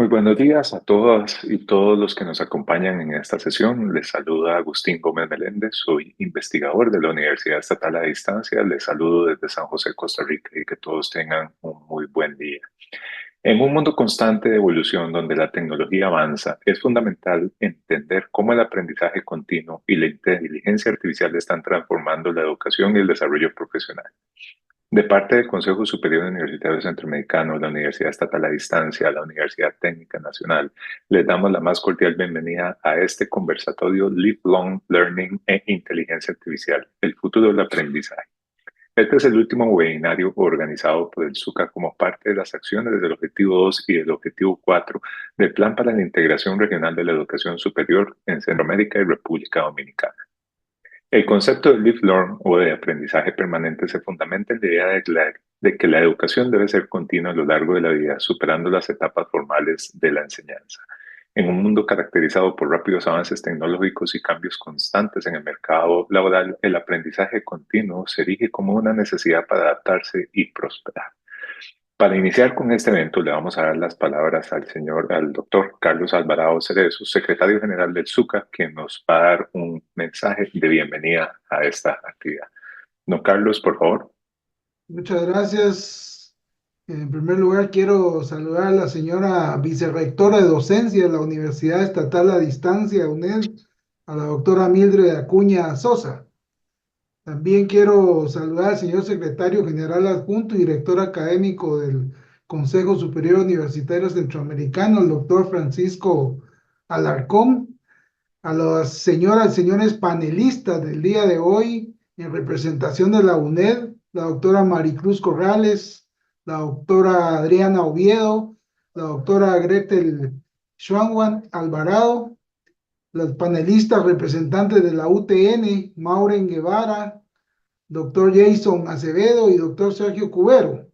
Muy buenos días a todas y todos los que nos acompañan en esta sesión. Les saluda Agustín Gómez Meléndez, soy investigador de la Universidad Estatal a Distancia. Les saludo desde San José, Costa Rica, y que todos tengan un muy buen día. En un mundo constante de evolución donde la tecnología avanza, es fundamental entender cómo el aprendizaje continuo y la inteligencia artificial están transformando la educación y el desarrollo profesional. De parte del Consejo Superior Universitario Centroamericano, la Universidad Estatal a Distancia, la Universidad Técnica Nacional, les damos la más cordial bienvenida a este conversatorio Lifelong Learning e Inteligencia Artificial, el futuro del aprendizaje. Este es el último webinario organizado por el SUCA como parte de las acciones del Objetivo 2 y del Objetivo 4 del Plan para la Integración Regional de la Educación Superior en Centroamérica y República Dominicana. El concepto de lifelong o de aprendizaje permanente se fundamenta en la idea de que la educación debe ser continua a lo largo de la vida, superando las etapas formales de la enseñanza. En un mundo caracterizado por rápidos avances tecnológicos y cambios constantes en el mercado laboral, el aprendizaje continuo se erige como una necesidad para adaptarse y prosperar. Para iniciar con este evento, le vamos a dar las palabras al doctor Carlos Alvarado Cerezo, secretario general del SUCA, quien nos va a dar un mensaje de bienvenida a esta actividad. Don Carlos, por favor. Muchas gracias. En primer lugar, quiero saludar a la señora vicerrectora de docencia de la Universidad Estatal a Distancia, UNED, a la doctora Mildred Acuña Sosa. También quiero saludar al señor secretario general adjunto y director académico del Consejo Superior Universitario Centroamericano, el doctor Francisco Alarcón, a las señoras y señores panelistas del día de hoy, en representación de la UNED, la doctora Maricruz Corrales, la doctora Adriana Oviedo, la doctora Gretel Schwanwan Alvarado, los panelistas representantes de la UTN, Maureen Guevara, doctor Jason Acevedo y doctor Sergio Cubero.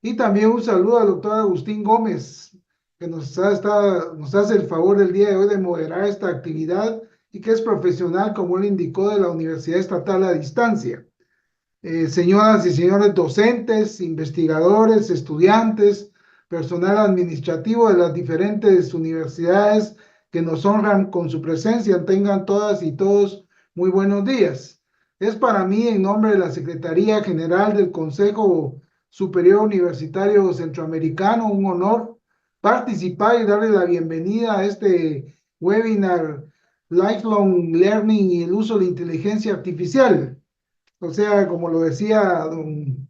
Y también un saludo al doctor Agustín Gómez, que nos hace el favor del día de hoy de moderar esta actividad y que es profesional, como él indicó, de la Universidad Estatal a Distancia. Señoras y señores docentes, investigadores, estudiantes, personal administrativo de las diferentes universidades que nos honran con su presencia, tengan todas y todos muy buenos días. Es para mí, en nombre de la Secretaría General del Consejo Superior Universitario Centroamericano, un honor participar y darle la bienvenida a este webinar Lifelong Learning y el uso de la inteligencia artificial. O sea, como lo decía don,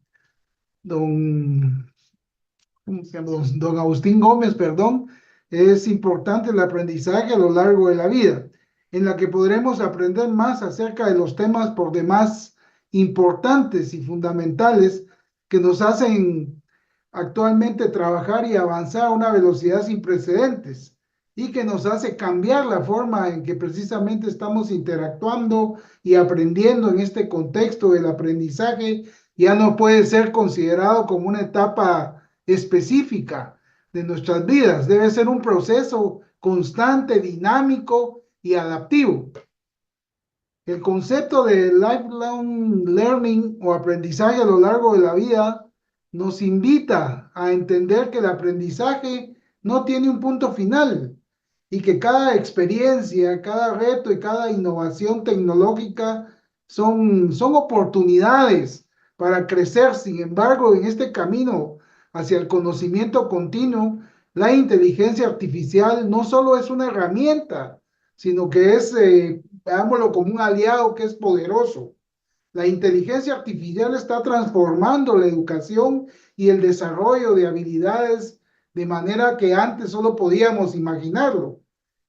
¿cómo se llama? Don Agustín Gómez, perdón, es importante el aprendizaje a lo largo de la vida, en la que podremos aprender más acerca de los temas por demás importantes y fundamentales que nos hacen actualmente trabajar y avanzar a una velocidad sin precedentes y que nos hace cambiar la forma en que precisamente estamos interactuando y aprendiendo en este contexto del aprendizaje. Ya no puede ser considerado como una etapa específica de nuestras vidas, debe ser un proceso constante, dinámico y adaptivo. El concepto de lifelong learning o aprendizaje a lo largo de la vida nos invita a entender que el aprendizaje no tiene un punto final y que cada experiencia, cada reto y cada innovación tecnológica son oportunidades para crecer. Sin embargo, en este camino hacia el conocimiento continuo, la inteligencia artificial no solo es una herramienta, sino que es veámoslo como un aliado que es poderoso. La inteligencia artificial está transformando la educación y el desarrollo de habilidades de manera que antes solo podíamos imaginarlo.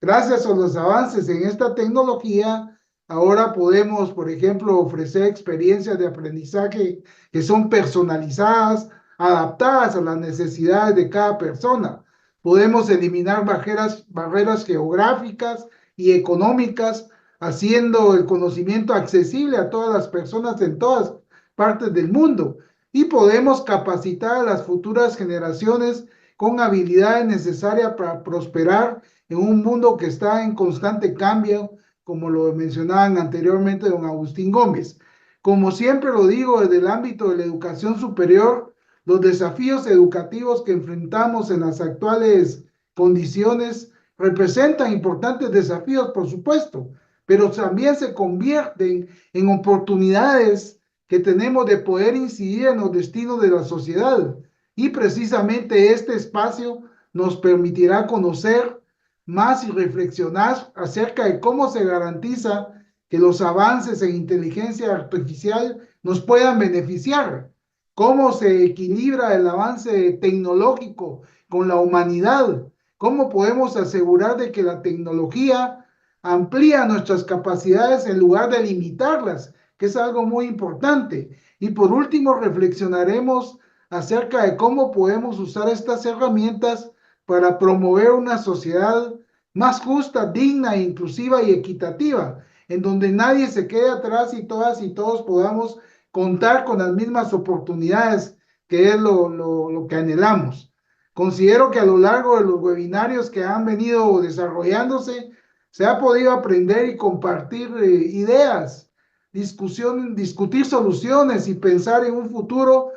Gracias a los avances en esta tecnología, ahora podemos, por ejemplo, ofrecer experiencias de aprendizaje que son personalizadas, adaptadas a las necesidades de cada persona. Podemos eliminar barreras geográficas y económicas, haciendo el conocimiento accesible a todas las personas en todas partes del mundo. Y podemos capacitar a las futuras generaciones con habilidades necesarias para prosperar en un mundo que está en constante cambio, como lo mencionaban anteriormente don Agustín Gómez. Como siempre lo digo, desde el ámbito de la educación superior, los desafíos educativos que enfrentamos en las actuales condiciones representan importantes desafíos, por supuesto, pero también se convierten en oportunidades que tenemos de poder incidir en los destinos de la sociedad. Y precisamente este espacio nos permitirá conocer más y reflexionar acerca de cómo se garantiza que los avances en inteligencia artificial nos puedan beneficiar, cómo se equilibra el avance tecnológico con la humanidad, cómo podemos asegurar de que la tecnología amplía nuestras capacidades en lugar de limitarlas, que es algo muy importante. Y por último, reflexionaremos acerca de cómo podemos usar estas herramientas para promover una sociedad más justa, digna, inclusiva y equitativa, en donde nadie se quede atrás y todas y todos podamos contar con las mismas oportunidades, que es lo que anhelamos. Considero que a lo largo de los webinarios que han venido desarrollándose, se ha podido aprender y compartir ideas, discutir soluciones y pensar en un futuro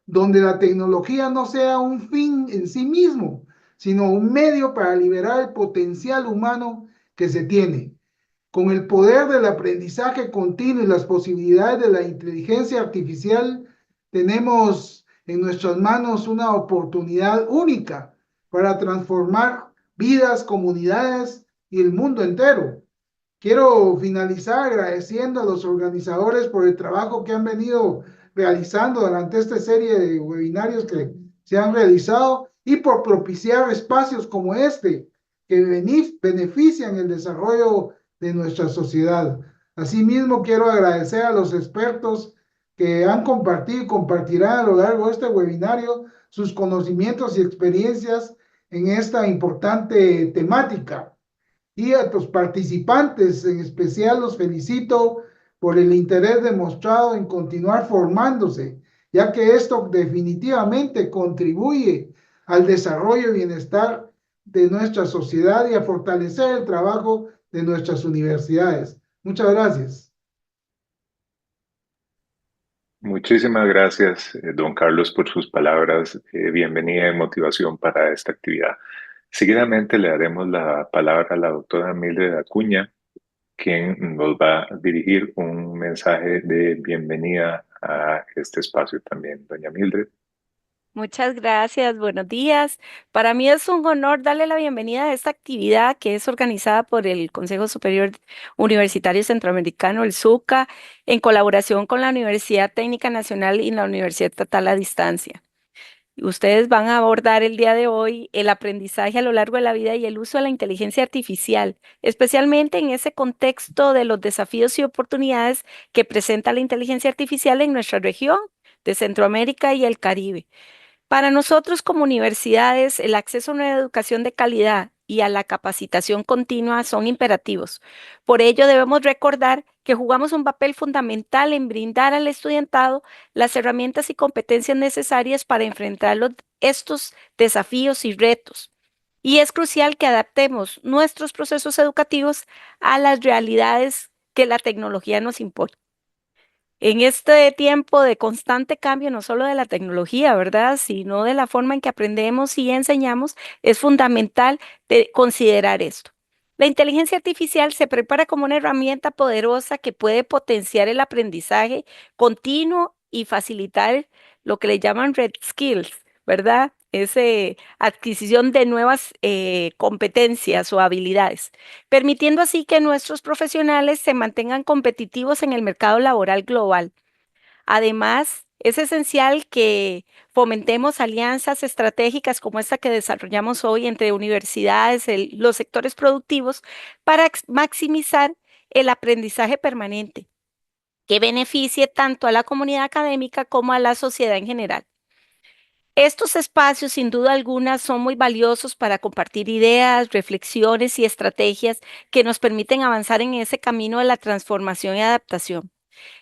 donde la tecnología no sea un fin en sí mismo, sino un medio para liberar el potencial humano que se tiene. Con el poder del aprendizaje continuo y las posibilidades de la inteligencia artificial, tenemos en nuestras manos una oportunidad única para transformar vidas, comunidades y el mundo entero. Quiero finalizar agradeciendo a los organizadores por el trabajo que han venido realizando durante esta serie de webinarios que se han realizado y por propiciar espacios como este que benefician el desarrollo de nuestra sociedad. Asimismo, quiero agradecer a los expertos que han compartido y compartirán a lo largo de este webinario sus conocimientos y experiencias en esta importante temática. Y a los participantes, en especial los felicito por el interés demostrado en continuar formándose, ya que esto definitivamente contribuye al desarrollo y bienestar de nuestra sociedad y a fortalecer el trabajo de nuestras universidades. Muchas gracias. Muchísimas gracias, don Carlos, por sus palabras. Bienvenida y motivación para esta actividad. Seguidamente le daremos la palabra a la doctora Mildred Acuña, quien nos va a dirigir un mensaje de bienvenida a este espacio también. Doña Mildred. Muchas gracias, buenos días. Para mí es un honor darle la bienvenida a esta actividad que es organizada por el Consejo Superior Universitario Centroamericano, el SUCA, en colaboración con la Universidad Técnica Nacional y la Universidad Estatal a Distancia. Ustedes van a abordar el día de hoy el aprendizaje a lo largo de la vida y el uso de la inteligencia artificial, especialmente en ese contexto de los desafíos y oportunidades que presenta la inteligencia artificial en nuestra región de Centroamérica y el Caribe. Para nosotros como universidades, el acceso a una educación de calidad y a la capacitación continua son imperativos. Por ello, debemos recordar que jugamos un papel fundamental en brindar al estudiantado las herramientas y competencias necesarias para enfrentar estos desafíos y retos. Y es crucial que adaptemos nuestros procesos educativos a las realidades que la tecnología nos impone. En este tiempo de constante cambio, no solo de la tecnología, ¿verdad? Sino de la forma en que aprendemos y enseñamos, es fundamental considerar esto. La inteligencia artificial se prepara como una herramienta poderosa que puede potenciar el aprendizaje continuo y facilitar lo que le llaman red skills, ¿verdad? Esa adquisición de nuevas competencias o habilidades, permitiendo así que nuestros profesionales se mantengan competitivos en el mercado laboral global. Además, es esencial que fomentemos alianzas estratégicas como esta que desarrollamos hoy entre universidades, los sectores productivos, para maximizar el aprendizaje permanente, que beneficie tanto a la comunidad académica como a la sociedad en general. Estos espacios, sin duda alguna, son muy valiosos para compartir ideas, reflexiones y estrategias que nos permiten avanzar en ese camino de la transformación y adaptación.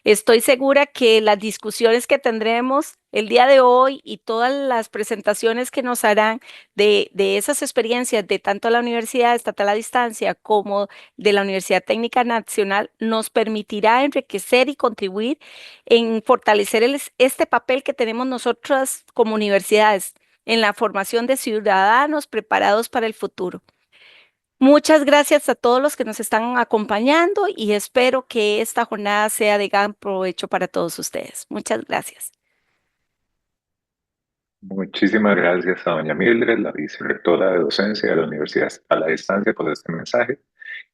Estoy segura que las discusiones que tendremos el día de hoy y todas las presentaciones que nos harán de esas experiencias de tanto la Universidad Estatal a Distancia como de la Universidad Técnica Nacional nos permitirá enriquecer y contribuir en fortalecer este papel que tenemos nosotras como universidades en la formación de ciudadanos preparados para el futuro. Muchas gracias a todos los que nos están acompañando y espero que esta jornada sea de gran provecho para todos ustedes. Muchas gracias. Muchísimas gracias a doña Mildred, la vicerrectora de docencia de la Universidad a la Distancia, por este mensaje.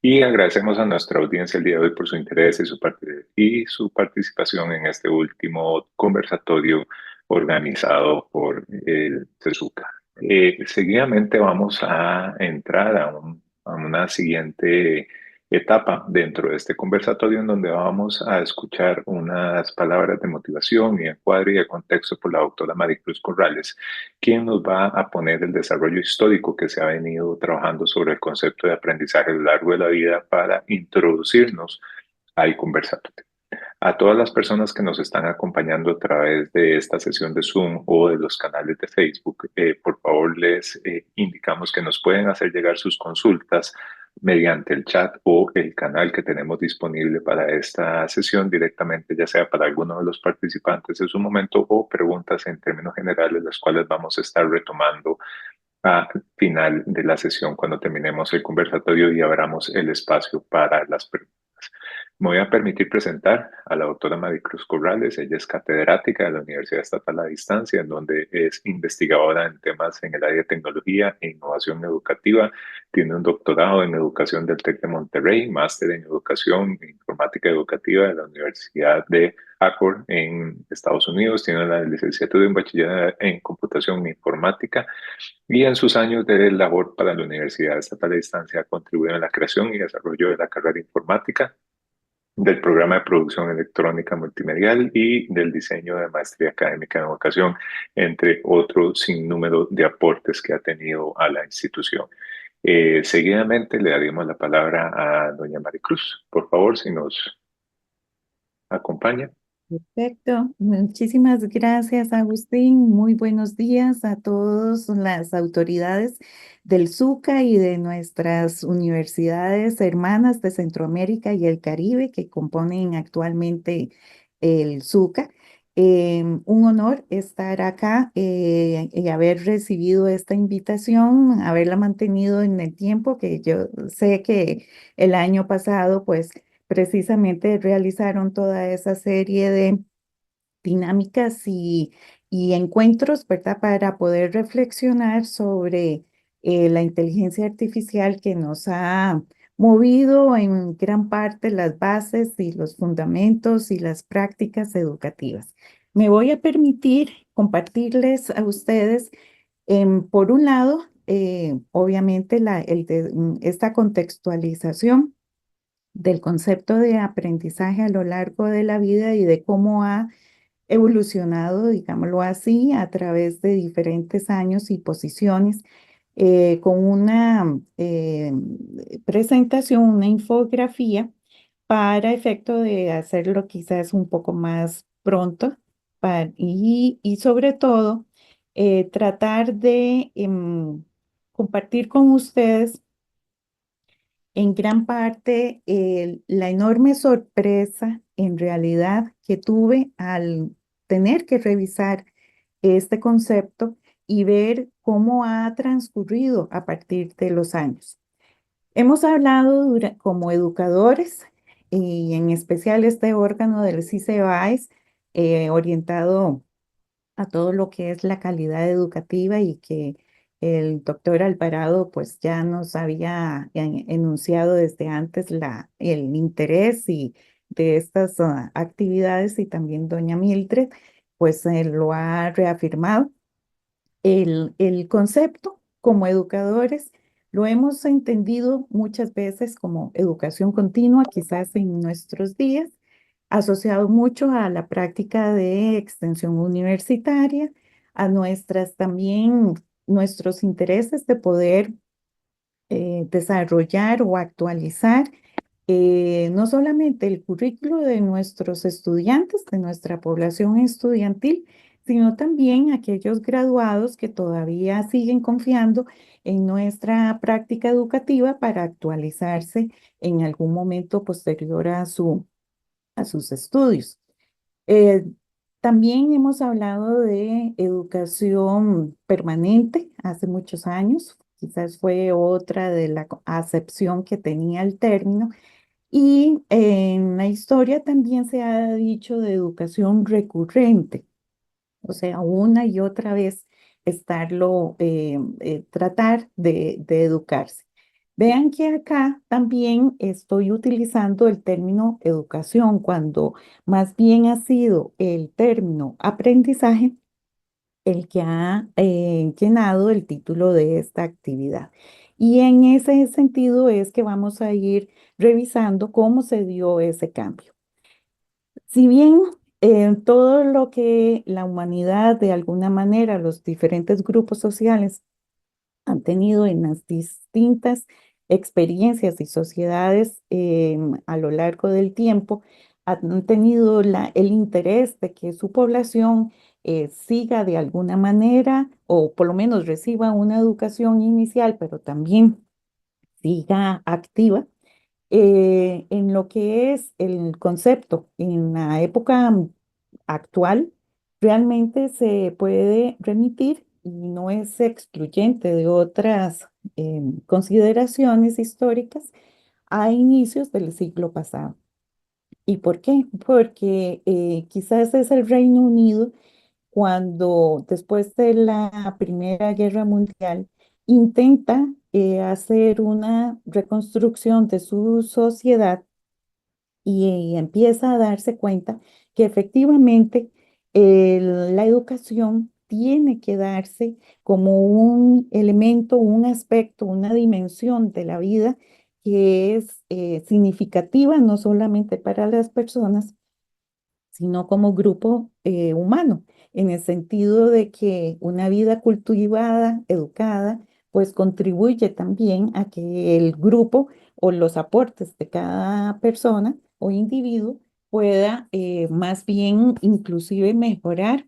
Y agradecemos a nuestra audiencia el día de hoy por su interés y su participación en este último conversatorio organizado por el CESUCA. Seguidamente vamos a entrar a una siguiente etapa dentro de este conversatorio en donde vamos a escuchar unas palabras de motivación y encuadre y de contexto por la doctora Maricruz Corrales, quien nos va a poner el desarrollo histórico que se ha venido trabajando sobre el concepto de aprendizaje a lo largo de la vida para introducirnos al conversatorio. A todas las personas que nos están acompañando a través de esta sesión de Zoom o de los canales de Facebook, por favor les indicamos que nos pueden hacer llegar sus consultas mediante el chat o el canal que tenemos disponible para esta sesión directamente, ya sea para alguno de los participantes en su momento o preguntas en términos generales, las cuales vamos a estar retomando al final de la sesión cuando terminemos el conversatorio y abramos el espacio para las preguntas. Me voy a permitir presentar a la doctora Maricruz Corrales. Ella es catedrática de la Universidad Estatal a Distancia, en donde es investigadora en temas en el área de tecnología e innovación educativa. Tiene un doctorado en educación del TEC de Monterrey, máster en educación e informática educativa de la Universidad de Accord en Estados Unidos. Tiene la licenciatura en bachillerato en computación e informática y en sus años de labor para la Universidad Estatal a Distancia ha contribuido en la creación y desarrollo de la carrera informática, del programa de producción electrónica multimedial y del diseño de maestría académica en educación, entre otros sinnúmero de aportes que ha tenido a la institución. Seguidamente le daríamos la palabra a doña Maricruz. Por favor, si nos acompaña. Perfecto, muchísimas gracias, Agustín. Muy buenos días a todas las autoridades del ZUCA y de nuestras universidades hermanas de Centroamérica y el Caribe que componen actualmente el ZUCA. Un honor estar acá y haber recibido esta invitación, haberla mantenido en el tiempo, que yo sé que el año pasado, pues, precisamente realizaron toda esa serie de dinámicas y encuentros, ¿verdad? Para poder reflexionar sobre la inteligencia artificial que nos ha movido en gran parte las bases y los fundamentos y las prácticas educativas. Me voy a permitir compartirles a ustedes, por un lado, obviamente, esta contextualización del concepto de aprendizaje a lo largo de la vida y de cómo ha evolucionado, digámoslo así, a través de diferentes años y posiciones, con una presentación, una infografía, para efecto de hacerlo quizás un poco más pronto y sobre todo tratar de compartir con ustedes en gran parte la enorme sorpresa en realidad que tuve al tener que revisar este concepto y ver cómo ha transcurrido a partir de los años. Hemos hablado como educadores y en especial este órgano del CICEBAES orientado a todo lo que es la calidad educativa y que el doctor Alvarado pues ya nos había enunciado desde antes el interés y de estas actividades, y también doña Mildred pues lo ha reafirmado. El concepto como educadores lo hemos entendido muchas veces como educación continua, quizás en nuestros días, asociado mucho a la práctica de extensión universitaria, a nuestros intereses de poder desarrollar o actualizar no solamente el currículo de nuestros estudiantes, de nuestra población estudiantil, sino también aquellos graduados que todavía siguen confiando en nuestra práctica educativa para actualizarse en algún momento posterior a sus estudios. Eh, También hemos hablado de educación permanente hace muchos años, quizás fue otra de la acepción que tenía el término. Y en la historia también se ha dicho de educación recurrente, o sea, una y otra vez tratar de educarse. Vean que acá también estoy utilizando el término educación cuando más bien ha sido el término aprendizaje el que ha llenado el título de esta actividad. Y en ese sentido es que vamos a ir revisando cómo se dio ese cambio. Si bien todo lo que la humanidad, de alguna manera, los diferentes grupos sociales han tenido en las distintas experiencias y sociedades a lo largo del tiempo, han tenido el interés de que su población siga de alguna manera o por lo menos reciba una educación inicial, pero también siga activa en lo que es el concepto en la época actual, realmente se puede remitir y no es excluyente de otras consideraciones históricas a inicios del siglo pasado. ¿Y por qué? Porque quizás es el Reino Unido cuando después de la Primera Guerra Mundial intenta hacer una reconstrucción de su sociedad y empieza a darse cuenta que efectivamente la educación tiene que darse como un elemento, un aspecto, una dimensión de la vida que es significativa no solamente para las personas, sino como grupo humano, en el sentido de que una vida cultivada, educada, pues contribuye también a que el grupo o los aportes de cada persona o individuo pueda más bien inclusive mejorar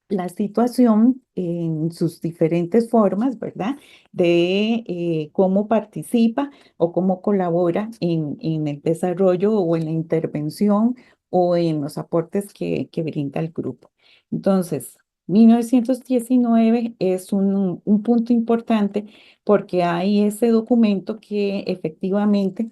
la situación en sus diferentes formas, ¿verdad? De cómo participa o cómo colabora en el desarrollo o en la intervención o en los aportes que brinda el grupo. Entonces, 1919 es un punto importante porque hay ese documento que efectivamente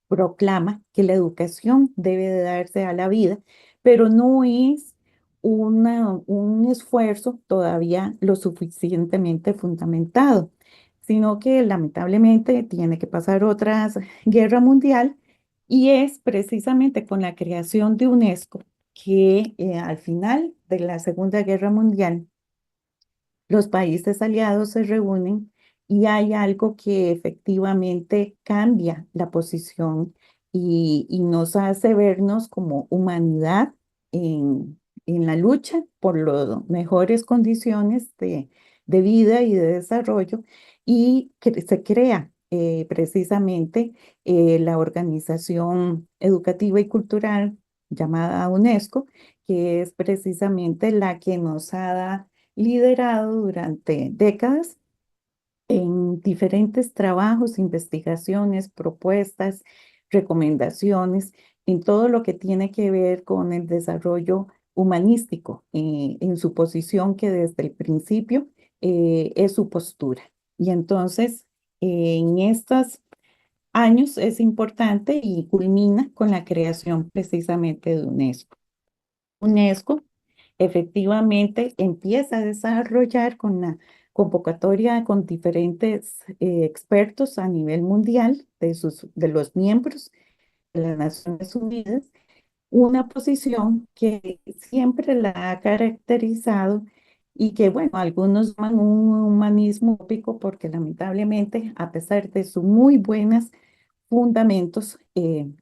proclama que la educación debe de darse a la vida, pero no es un esfuerzo todavía lo suficientemente fundamentado, sino que lamentablemente tiene que pasar otra guerra mundial y es precisamente con la creación de UNESCO que al final de la Segunda Guerra Mundial los países aliados se reúnen y hay algo que efectivamente cambia la posición y nos hace vernos como humanidad en la lucha por las mejores condiciones de vida y de desarrollo y que se crea precisamente la organización educativa y cultural llamada UNESCO, que es precisamente la que nos ha liderado durante décadas en diferentes trabajos, investigaciones, propuestas, recomendaciones, en todo lo que tiene que ver con el desarrollo humanístico, en su posición que desde el principio es su postura. Y entonces, en estos años es importante y culmina con la creación precisamente de UNESCO. UNESCO efectivamente empieza a desarrollar con la convocatoria con diferentes expertos a nivel mundial de los miembros de las Naciones Unidas, una posición que siempre la ha caracterizado y que, bueno, algunos llaman un humanismo utópico porque lamentablemente, a pesar de sus muy buenos fundamentos,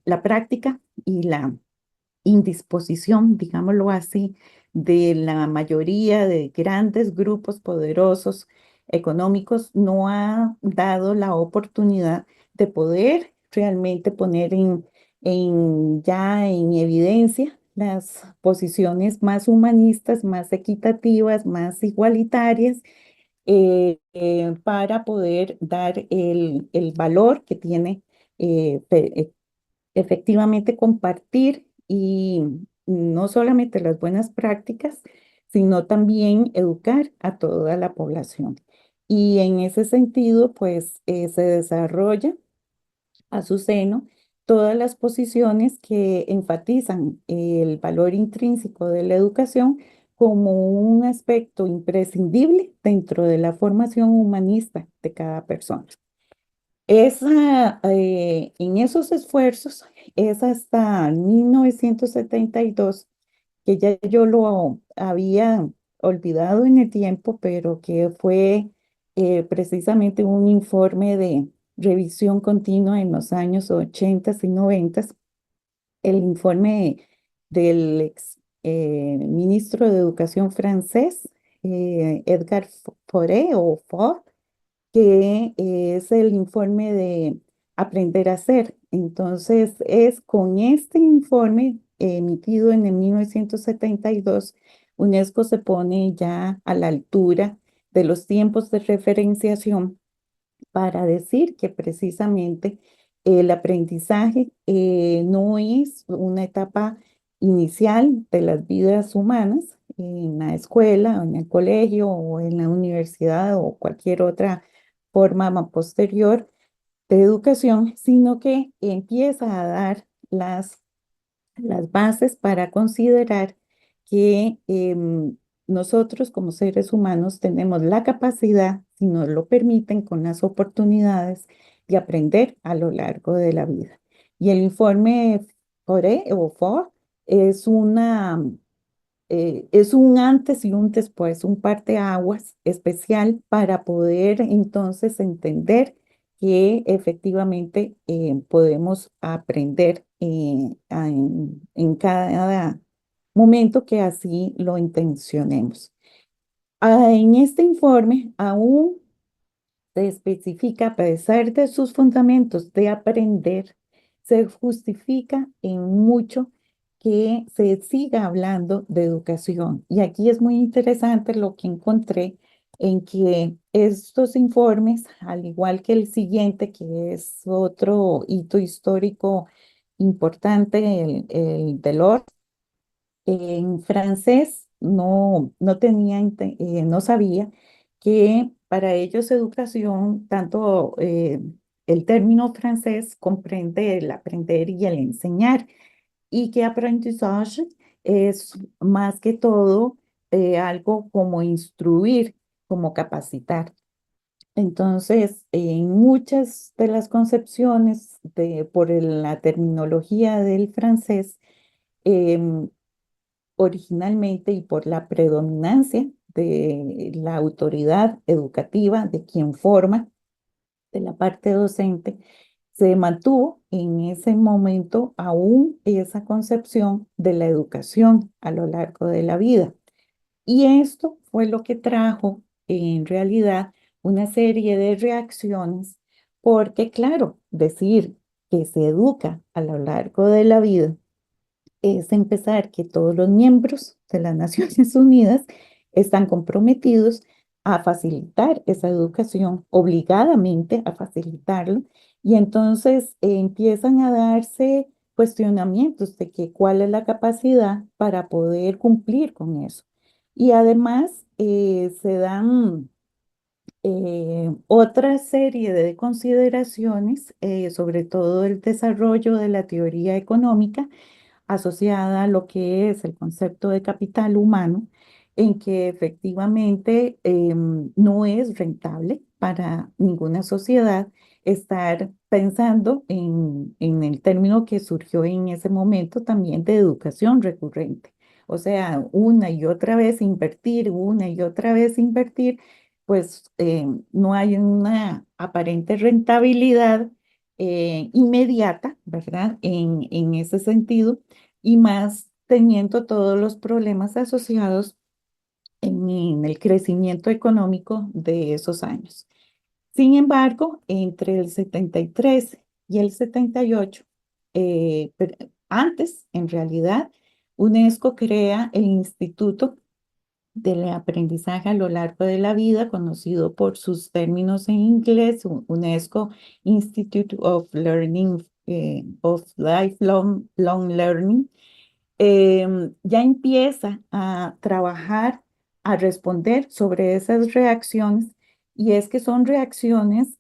la práctica y la indisposición, digámoslo así, de la mayoría de grandes grupos poderosos económicos no ha dado la oportunidad de poder realmente poner ya en evidencia las posiciones más humanistas, más equitativas, más igualitarias, para poder dar el valor que tiene efectivamente compartir no solamente las buenas prácticas, sino también educar a toda la población. Y en ese sentido, pues se desarrolla a su seno todas las posiciones que enfatizan el valor intrínseco de la educación como un aspecto imprescindible dentro de la formación humanista de cada persona. En esos esfuerzos es hasta 1972 que ya yo lo había olvidado en el tiempo, pero que fue precisamente un informe de revisión continua en los años 80 y 90, el informe del ex ministro de Educación francés, Edgar Faure, que es el informe de Aprender a Ser. Entonces, es con este informe emitido en el 1972, UNESCO se pone ya a la altura de los tiempos de referenciación para decir que precisamente el aprendizaje no es una etapa inicial de las vidas humanas en la escuela, o en el colegio o en la universidad o cualquier otra forma posterior de educación, sino que empieza a dar las bases para considerar que nosotros como seres humanos tenemos la capacidad, si nos lo permiten, con las oportunidades de aprender a lo largo de la vida. Y el informe FORE es un antes y un después, un parteaguas especial para poder entonces entender que efectivamente podemos aprender en cada momento que así lo intencionemos. En este informe aún se especifica, a pesar de sus fundamentos de aprender, se justifica en mucho que se siga hablando de educación. Y aquí es muy interesante lo que encontré en que estos informes, al igual que el siguiente, que es otro hito histórico importante, el Delors, en francés no sabía que para ellos educación, tanto el término francés comprende el aprender y el enseñar, y que aprendizaje es más que todo algo como instruir, como capacitar. Entonces, en muchas de las concepciones por la terminología del francés, em, originalmente y por la predominancia de la autoridad educativa, de quien forma, de la parte docente, se mantuvo en ese momento aún esa concepción de la educación a lo largo de la vida. Y esto fue lo que trajo en realidad una serie de reacciones, porque claro, decir que se educa a lo largo de la vida es empezar que todos los miembros de las Naciones Unidas están comprometidos a facilitar esa educación, obligadamente a facilitarlo, y entonces empiezan a darse cuestionamientos de que cuál es la capacidad para poder cumplir con eso. Y además se dan otra serie de consideraciones, sobre todo el desarrollo de la teoría económica, asociada a lo que es el concepto de capital humano, en que efectivamente no es rentable para ninguna sociedad estar pensando en el término que surgió en ese momento también de educación recurrente. O sea, una y otra vez invertir, una y otra vez invertir, pues no hay una aparente rentabilidad inmediata, ¿verdad? En ese sentido, y más teniendo todos los problemas asociados en el crecimiento económico de esos años. Sin embargo, entre el 73 y el 78, antes, en realidad, UNESCO crea el Instituto del Aprendizaje a lo largo de la vida, conocido por sus términos en inglés, UNESCO Institute of Learning, of Lifelong Learning, ya empieza a trabajar, a responder sobre esas reacciones, y es que son reacciones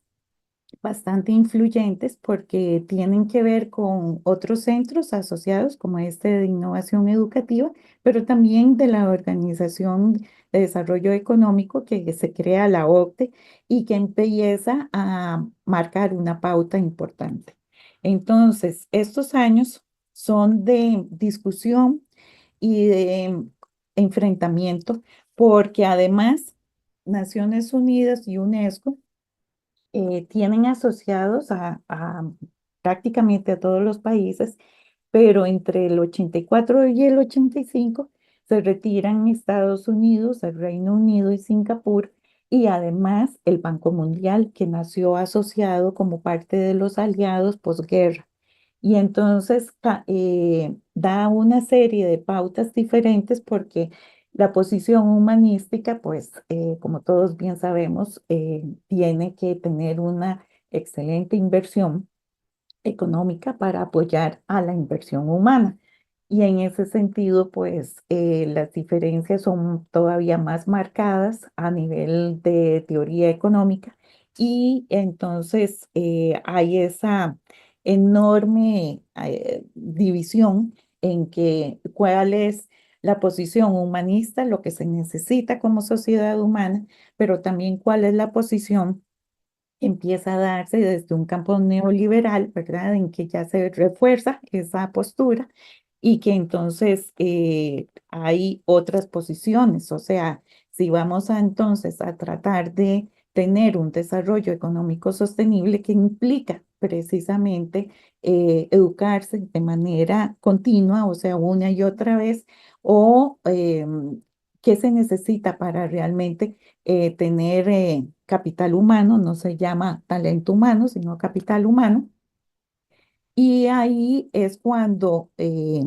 bastante influyentes porque tienen que ver con otros centros asociados como este de innovación educativa, pero también de la Organización de Desarrollo Económico que se crea la OCDE y que empieza a marcar una pauta importante. Entonces, estos años son de discusión y de enfrentamiento porque además Naciones Unidas y UNESCO tienen asociados a prácticamente a todos los países, pero entre el 84 y el 85 se retiran Estados Unidos, el Reino Unido y Singapur, y además el Banco Mundial, que nació asociado como parte de los aliados posguerra. Y entonces da una serie de pautas diferentes porque la posición humanística, pues como todos bien sabemos, tiene que tener una excelente inversión económica para apoyar a la inversión humana. Y en ese sentido, pues las diferencias son todavía más marcadas a nivel de teoría económica y entonces hay esa enorme división en que cuál es la posición humanista, lo que se necesita como sociedad humana, pero también cuál es la posición empieza a darse desde un campo neoliberal, ¿verdad? En que ya se refuerza esa postura y que entonces hay otras posiciones. O sea, si vamos a entonces a tratar de tener un desarrollo económico sostenible que implica precisamente educarse de manera continua, o sea, una y otra vez, o qué se necesita para realmente tener capital humano, no se llama talento humano, sino capital humano. Y ahí es cuando se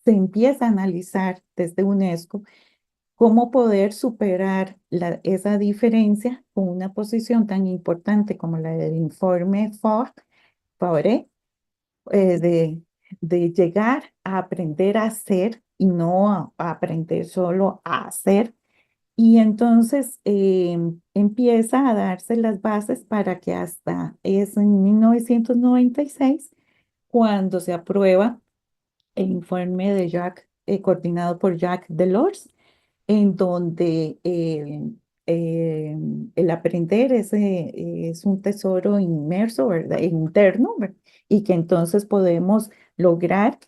empieza a analizar desde UNESCO cómo poder superar esa diferencia con una posición tan importante como la del informe Faure, eh, de, de llegar a aprender a hacer y no a aprender solo a hacer, y entonces empieza a darse las bases para que hasta es en 1996 cuando se aprueba el informe de coordinado por Jacques Delors, en donde el aprender es un tesoro inmerso, ¿verdad? Interno, ¿verdad? Y que entonces podemos lograr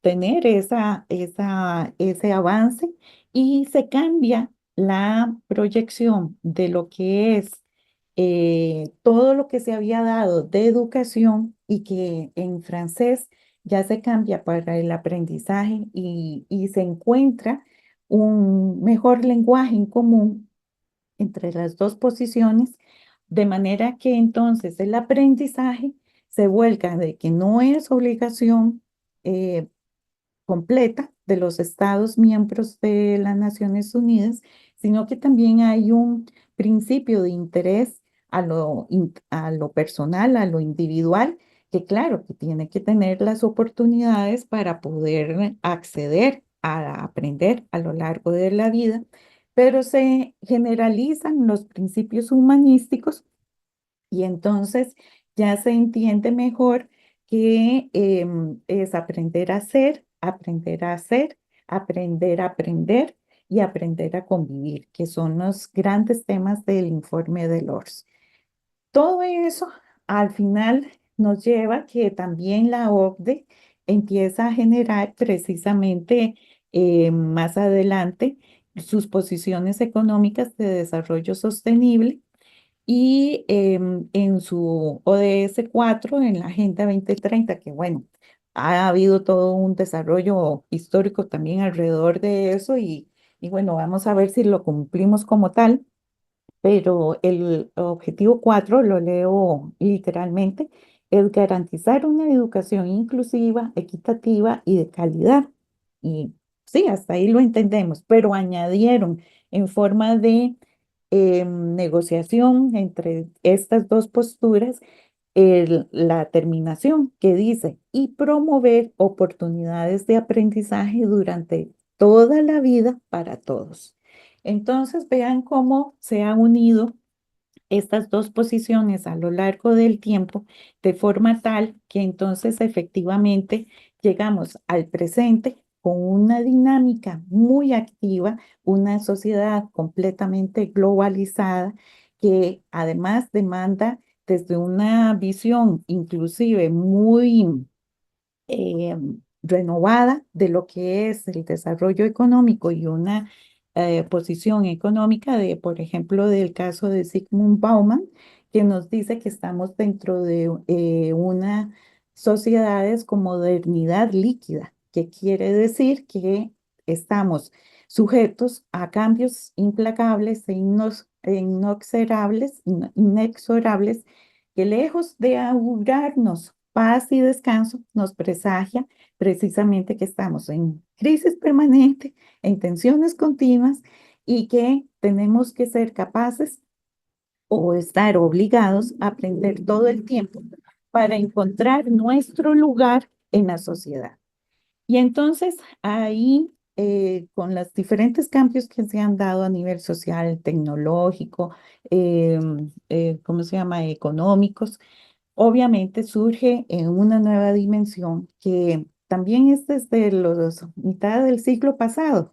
tener ese avance y se cambia la proyección de lo que es todo lo que se había dado de educación y que en francés ya se cambia para el aprendizaje y se encuentra un mejor lenguaje en común entre las dos posiciones, de manera que entonces el aprendizaje se vuelca de que no es obligación eh, completa de los Estados miembros de las Naciones Unidas, sino que también hay un principio de interés a lo personal, a lo individual, que claro, que tiene que tener las oportunidades para poder acceder a aprender a lo largo de la vida, pero se generalizan los principios humanísticos y entonces ya se entiende mejor que es aprender a hacer, aprender a hacer, aprender a aprender y aprender a convivir, que son los grandes temas del informe de Lors. Todo eso al final nos lleva a que también la OCDE empieza a generar precisamente más adelante sus posiciones económicas de desarrollo sostenible y en su ODS 4, en la Agenda 2030, que bueno, ha habido todo un desarrollo histórico también alrededor de eso y bueno, vamos a ver si lo cumplimos como tal, pero el objetivo 4, lo leo literalmente, es garantizar una educación inclusiva, equitativa y de calidad. Y sí, hasta ahí lo entendemos, pero añadieron en forma de negociación entre estas dos posturas la terminación que dice, y promover oportunidades de aprendizaje durante toda la vida para todos. Entonces, vean cómo se han unido estas dos posiciones a lo largo del tiempo, de forma tal que entonces efectivamente llegamos al presente con una dinámica muy activa, una sociedad completamente globalizada que además demanda desde una visión inclusive muy eh, renovada de lo que es el desarrollo económico y una posición económica de, por ejemplo, del caso de Zygmunt Bauman, que nos dice que estamos dentro de una sociedades con modernidad líquida, que quiere decir que estamos sujetos a cambios implacables e inexorables, que lejos de augurarnos paz y descanso, nos presagia precisamente que estamos en crisis permanente, en tensiones continuas y que tenemos que ser capaces o estar obligados a aprender todo el tiempo para encontrar nuestro lugar en la sociedad. Y entonces ahí, con los diferentes cambios que se han dado a nivel social, tecnológico, ¿cómo se llama? Económicos, obviamente surge en una nueva dimensión que también es desde los mitad del siglo pasado,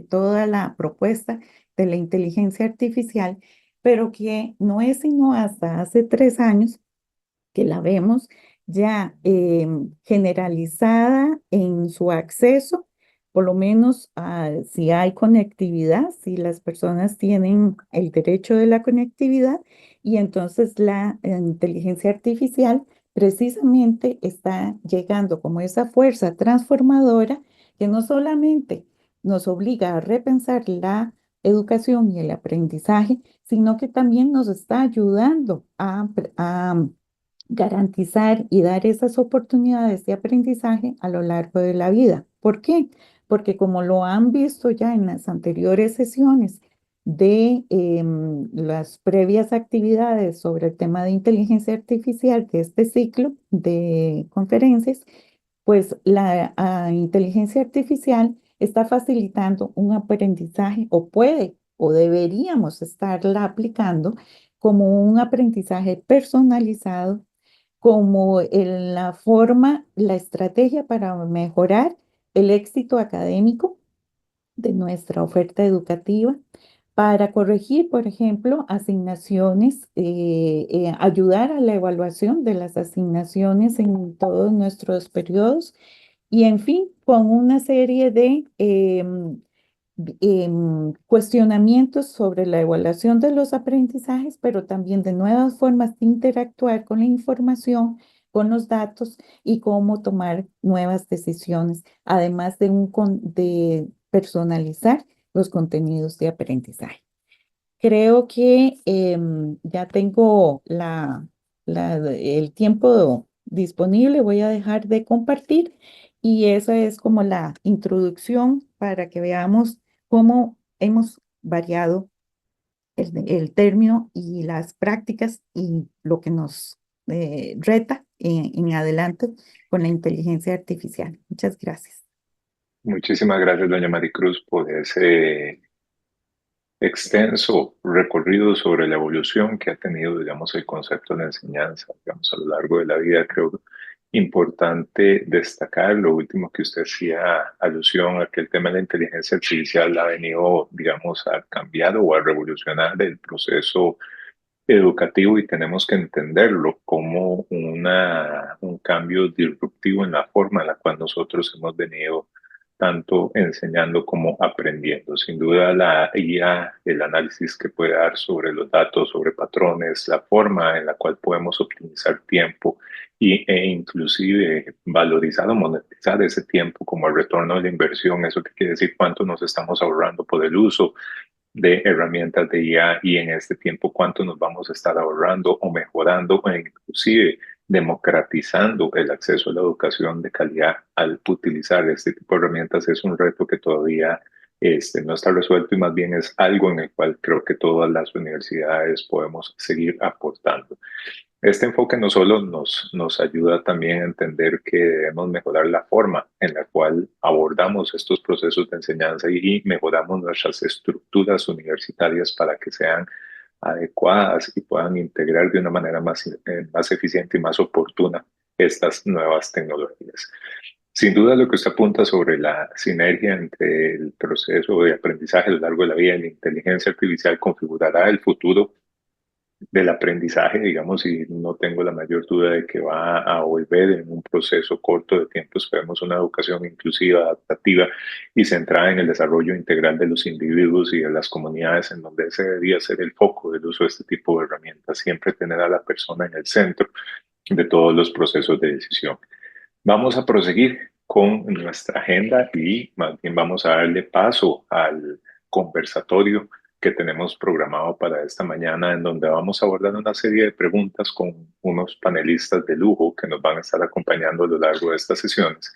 toda la propuesta de la inteligencia artificial, pero que no es sino hasta hace 3 años que la vemos ya generalizada en su acceso, por lo menos si hay conectividad, si las personas tienen el derecho de la conectividad, y entonces la inteligencia artificial precisamente está llegando como esa fuerza transformadora que no solamente nos obliga a repensar la educación y el aprendizaje, sino que también nos está ayudando a garantizar y dar esas oportunidades de aprendizaje a lo largo de la vida. ¿Por qué? Porque como lo han visto ya en las anteriores sesiones de las previas actividades sobre el tema de inteligencia artificial de este ciclo de conferencias, pues la inteligencia artificial está facilitando un aprendizaje o puede o deberíamos estarla aplicando como un aprendizaje personalizado, como la forma, la estrategia para mejorar el éxito académico de nuestra oferta educativa, para corregir, por ejemplo, asignaciones, ayudar a la evaluación de las asignaciones en todos nuestros periodos y, en fin, con una serie de cuestionamientos sobre la evaluación de los aprendizajes, pero también de nuevas formas de interactuar con la información, con los datos y cómo tomar nuevas decisiones, además de personalizar los contenidos de aprendizaje. Creo que ya tengo el tiempo disponible, voy a dejar de compartir y esa es como la introducción para que veamos cómo hemos variado el término y las prácticas y lo que nos reta en adelante con la inteligencia artificial. Muchas gracias. Muchísimas gracias, doña Maricruz, por ese extenso recorrido sobre la evolución que ha tenido, digamos, el concepto de la enseñanza, digamos, a lo largo de la vida. Creo importante destacar lo último que usted hacía alusión a que el tema de la inteligencia artificial ha venido, digamos, a cambiar o a revolucionar el proceso educativo y tenemos que entenderlo como un cambio disruptivo en la forma en la cual nosotros hemos venido tanto enseñando como aprendiendo. Sin duda la IA, el análisis que puede dar sobre los datos, sobre patrones, la forma en la cual podemos optimizar tiempo e inclusive valorizar o monetizar ese tiempo como el retorno de la inversión, eso que quiere decir cuánto nos estamos ahorrando por el uso de herramientas de IA y en este tiempo cuánto nos vamos a estar ahorrando o mejorando o inclusive democratizando el acceso a la educación de calidad al utilizar este tipo de herramientas es un reto que todavía no está resuelto y más bien es algo en el cual creo que todas las universidades podemos seguir aportando. Este enfoque no solo nos ayuda también a entender que debemos mejorar la forma en la cual abordamos estos procesos de enseñanza y mejoramos nuestras estructuras universitarias para que sean adecuadas y puedan integrar de una manera más eficiente y más oportuna estas nuevas tecnologías. Sin duda, lo que usted apunta sobre la sinergia entre el proceso de aprendizaje a lo largo de la vida y la inteligencia artificial configurará el futuro del aprendizaje, digamos, y no tengo la mayor duda de que va a volver en un proceso corto de tiempo. Esperemos una educación inclusiva, adaptativa y centrada en el desarrollo integral de los individuos y de las comunidades, en donde ese debería ser el foco del uso de este tipo de herramientas, siempre tener a la persona en el centro de todos los procesos de decisión. Vamos a proseguir con nuestra agenda y más bien vamos a darle paso al conversatorio que tenemos programado para esta mañana, en donde vamos a abordar una serie de preguntas con unos panelistas de lujo que nos van a estar acompañando a lo largo de estas sesiones.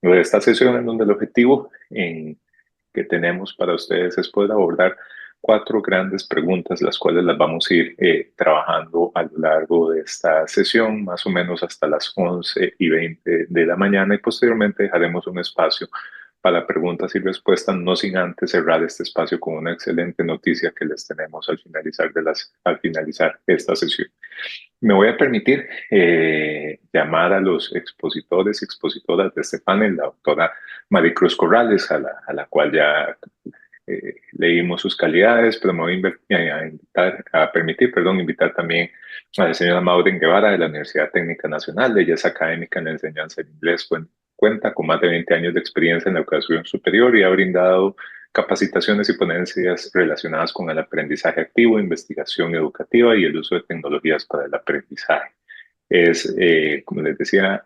De esta sesión en donde el objetivo que tenemos para ustedes es poder abordar 4 grandes preguntas, las cuales las vamos a ir trabajando a lo largo de esta sesión, más o menos hasta las 11:20 de la mañana, y posteriormente dejaremos un espacio para preguntas y respuestas, no sin antes cerrar este espacio con una excelente noticia que les tenemos al finalizar esta sesión. Me voy a permitir llamar a los expositores y expositoras de este panel, la doctora Maricruz Corrales, a la cual ya leímos sus calidades, pero me voy a permitir invitar también a la señora Maureen Guevara de la Universidad Técnica Nacional. Ella es académica en la enseñanza de inglés, cuenta con más de 20 años de experiencia en la educación superior y ha brindado capacitaciones y ponencias relacionadas con el aprendizaje activo, investigación educativa y el uso de tecnologías para el aprendizaje. Es, como les decía,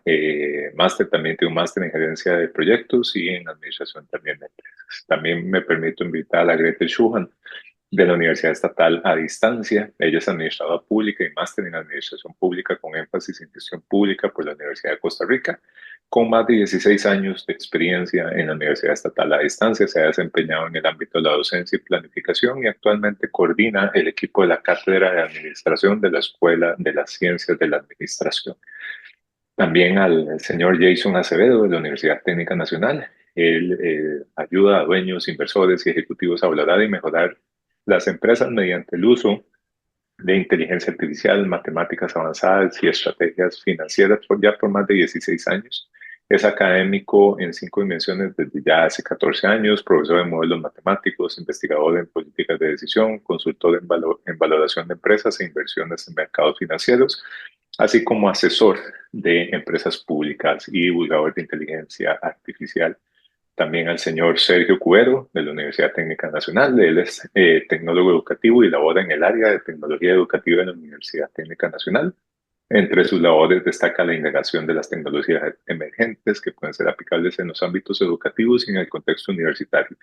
también tiene un máster en gerencia de proyectos y en administración también de empresas. También me permito invitar a la Grete Schuhan de la Universidad Estatal a Distancia. Ella es administradora pública y máster en administración pública con énfasis en gestión pública por la Universidad de Costa Rica. Con más de 16 años de experiencia en la Universidad Estatal a Distancia, se ha desempeñado en el ámbito de la docencia y planificación y actualmente coordina el equipo de la Cátedra de Administración de la Escuela de las Ciencias de la Administración. También al señor Jason Acevedo de la Universidad Técnica Nacional. Él ayuda a dueños, inversores y ejecutivos a valorar y mejorar las empresas mediante el uso de inteligencia artificial, matemáticas avanzadas y estrategias financieras por más de 16 años. Es académico en 5 dimensiones desde ya hace 14 años, profesor de modelos matemáticos, investigador en políticas de decisión, consultor en valoración de empresas e inversiones en mercados financieros, así como asesor de empresas públicas y divulgador de inteligencia artificial. También al señor Sergio Cuero de la Universidad Técnica Nacional. Él es tecnólogo educativo y labora en el área de tecnología educativa en la Universidad Técnica Nacional. Entre sus labores destaca la integración de las tecnologías emergentes que pueden ser aplicables en los ámbitos educativos y en el contexto universitario.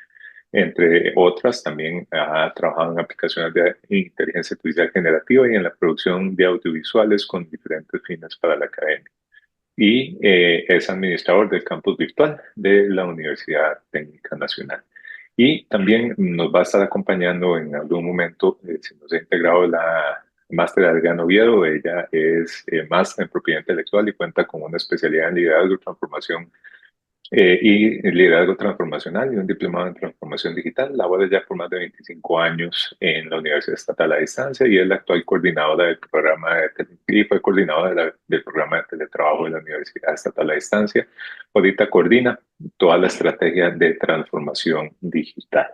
Entre otras, también ha trabajado en aplicaciones de inteligencia artificial generativa y en la producción de audiovisuales con diferentes fines para la academia. Y es administrador del campus virtual de la Universidad Técnica Nacional. Y también nos va a estar acompañando en algún momento, si nos ha integrado la máster de Adriana Oviedo. Ella es máster en propiedad intelectual y cuenta con una especialidad en liderazgo y transformación y liderazgo transformacional y un diplomado en transformación digital. Labora ya por más de 25 años en la Universidad Estatal a Distancia y es la actual coordinadora del programa fue coordinadora del programa de teletrabajo de la Universidad Estatal a Distancia. Ahorita coordina toda la estrategia de transformación digital.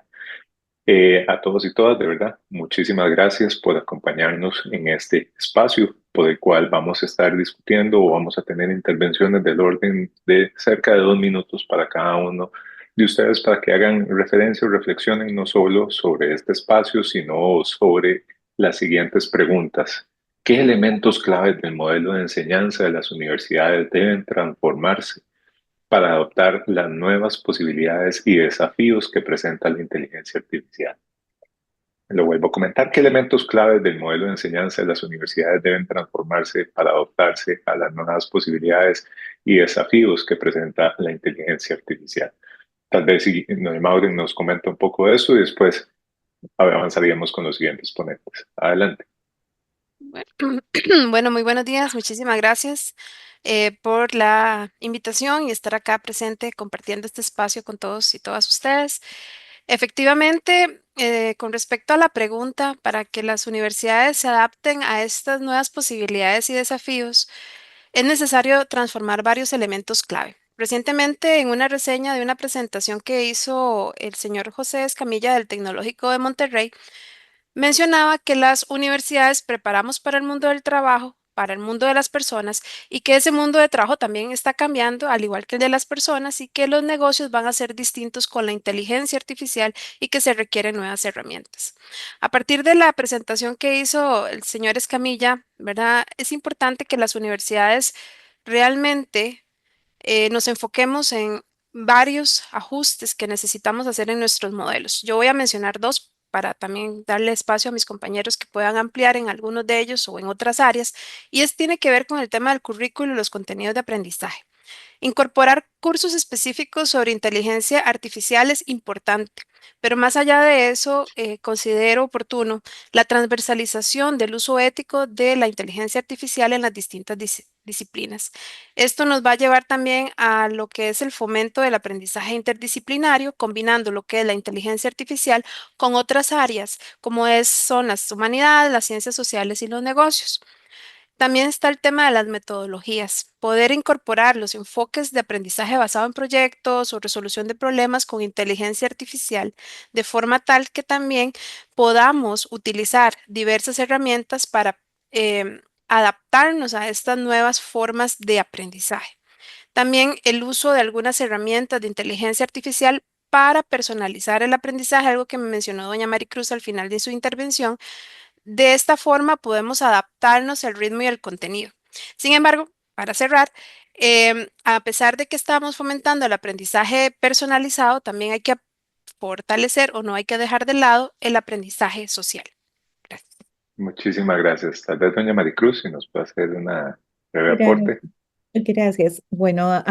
A todos y todas, de verdad, muchísimas gracias por acompañarnos en este espacio por el cual vamos a estar discutiendo o vamos a tener intervenciones del orden de cerca de 2 minutos para cada uno de ustedes para que hagan referencia o reflexionen no solo sobre este espacio, sino sobre las siguientes preguntas. ¿Qué elementos claves del modelo de enseñanza de las universidades deben transformarse para adoptar las nuevas posibilidades y desafíos que presenta la inteligencia artificial? Lo vuelvo a comentar. ¿Qué elementos claves del modelo de enseñanza de las universidades deben transformarse para adaptarse a las nuevas posibilidades y desafíos que presenta la inteligencia artificial? Tal vez si Maureen nos comenta un poco de eso y después avanzaríamos con los siguientes ponentes. Adelante. Bueno, bueno, muy buenos días. Muchísimas gracias por la invitación y estar acá presente compartiendo este espacio con todos y todas ustedes. Efectivamente, con respecto a la pregunta, para que las universidades se adapten a estas nuevas posibilidades y desafíos, es necesario transformar varios elementos clave. Recientemente, en una reseña de una presentación que hizo el señor José Escamilla del Tecnológico de Monterrey, mencionaba que las universidades preparamos para el mundo del trabajo, para el mundo de las personas y que ese mundo de trabajo también está cambiando, al igual que el de las personas, y que los negocios van a ser distintos con la inteligencia artificial y que se requieren nuevas herramientas. A partir de la presentación que hizo el señor Escamilla, ¿verdad? Es importante que las universidades realmente nos enfoquemos en varios ajustes que necesitamos hacer en nuestros modelos. Yo voy a mencionar dos para también darle espacio a mis compañeros que puedan ampliar en algunos de ellos o en otras áreas, y tiene que ver con el tema del currículo y los contenidos de aprendizaje. Incorporar cursos específicos sobre inteligencia artificial es importante, pero más allá de eso, considero oportuno la transversalización del uso ético de la inteligencia artificial en las distintas disciplinas. Esto nos va a llevar también a lo que es el fomento del aprendizaje interdisciplinario, combinando lo que es la inteligencia artificial con otras áreas, como son las humanidades, las ciencias sociales y los negocios. También está el tema de las metodologías, poder incorporar los enfoques de aprendizaje basado en proyectos o resolución de problemas con inteligencia artificial, de forma tal que también podamos utilizar diversas herramientas para adaptarnos a estas nuevas formas de aprendizaje. También el uso de algunas herramientas de inteligencia artificial para personalizar el aprendizaje, algo que me mencionó doña Maricruz al final de su intervención. De esta forma podemos adaptarnos al ritmo y al contenido. Sin embargo, para cerrar, a pesar de que estamos fomentando el aprendizaje personalizado, también hay que fortalecer o no hay que dejar de lado el aprendizaje social. Gracias. Muchísimas gracias. Tal vez doña Maricruz, si nos puede hacer una breve Gracias. aporte. Gracias. Bueno,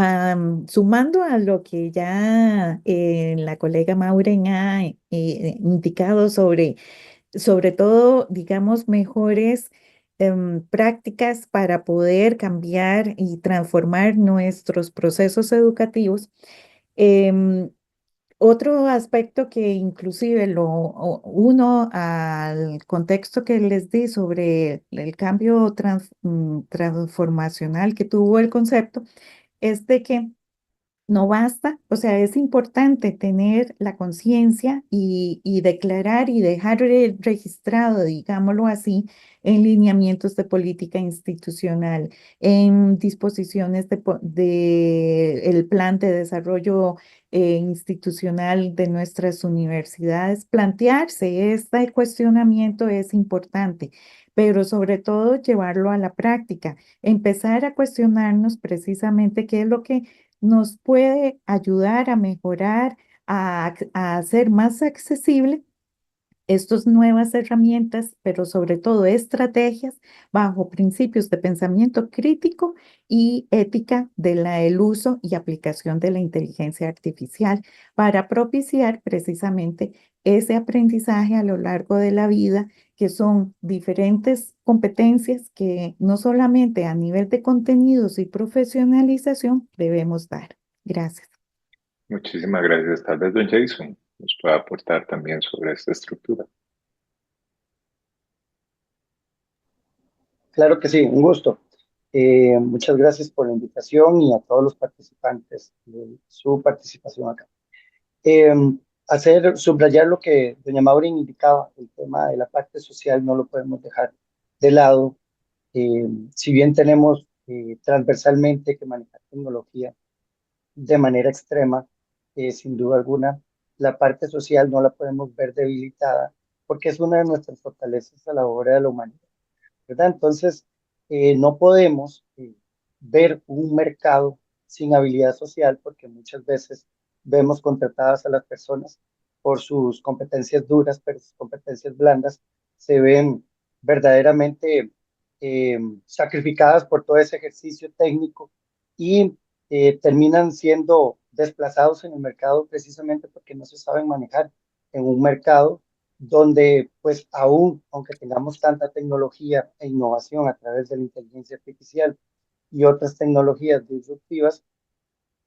sumando a lo que ya la colega Maureen ha indicado sobre todo, digamos, mejores prácticas para poder cambiar y transformar nuestros procesos educativos. em, Otro aspecto que inclusive uno al contexto que les di sobre el cambio transformacional que tuvo el concepto es de que no basta, o sea, es importante tener la conciencia y declarar y dejar registrado, digámoslo así, en lineamientos de política institucional, en disposiciones de el plan de desarrollo institucional de nuestras universidades. Plantearse este cuestionamiento es importante, pero sobre todo llevarlo a la práctica, empezar a cuestionarnos precisamente qué es lo que nos puede ayudar a mejorar, a hacer más accesible estas nuevas herramientas, pero sobre todo estrategias bajo principios de pensamiento crítico y ética el uso y aplicación de la inteligencia artificial para propiciar precisamente ese aprendizaje a lo largo de la vida, que son diferentes competencias que no solamente a nivel de contenidos y profesionalización debemos dar. Gracias. Muchísimas gracias. Tal vez don Jason nos pueda aportar también sobre esta estructura. Claro que sí, un gusto. Muchas gracias por la invitación y a todos los participantes de su participación acá. Eh, Subrayar lo que doña Maureen indicaba, el tema de la parte social no lo podemos dejar de lado. Si bien tenemos transversalmente que manejar tecnología de manera extrema, sin duda alguna, la parte social no la podemos ver debilitada porque es una de nuestras fortalezas a la hora de la humanidad, ¿verdad? Entonces, no podemos ver un mercado sin habilidad social porque muchas veces vemos contratadas a las personas por sus competencias duras, pero sus competencias blandas se ven verdaderamente sacrificadas por todo ese ejercicio técnico y terminan siendo desplazados en el mercado precisamente porque no se saben manejar en un mercado donde, pues aún, aunque tengamos tanta tecnología e innovación a través de la inteligencia artificial y otras tecnologías disruptivas,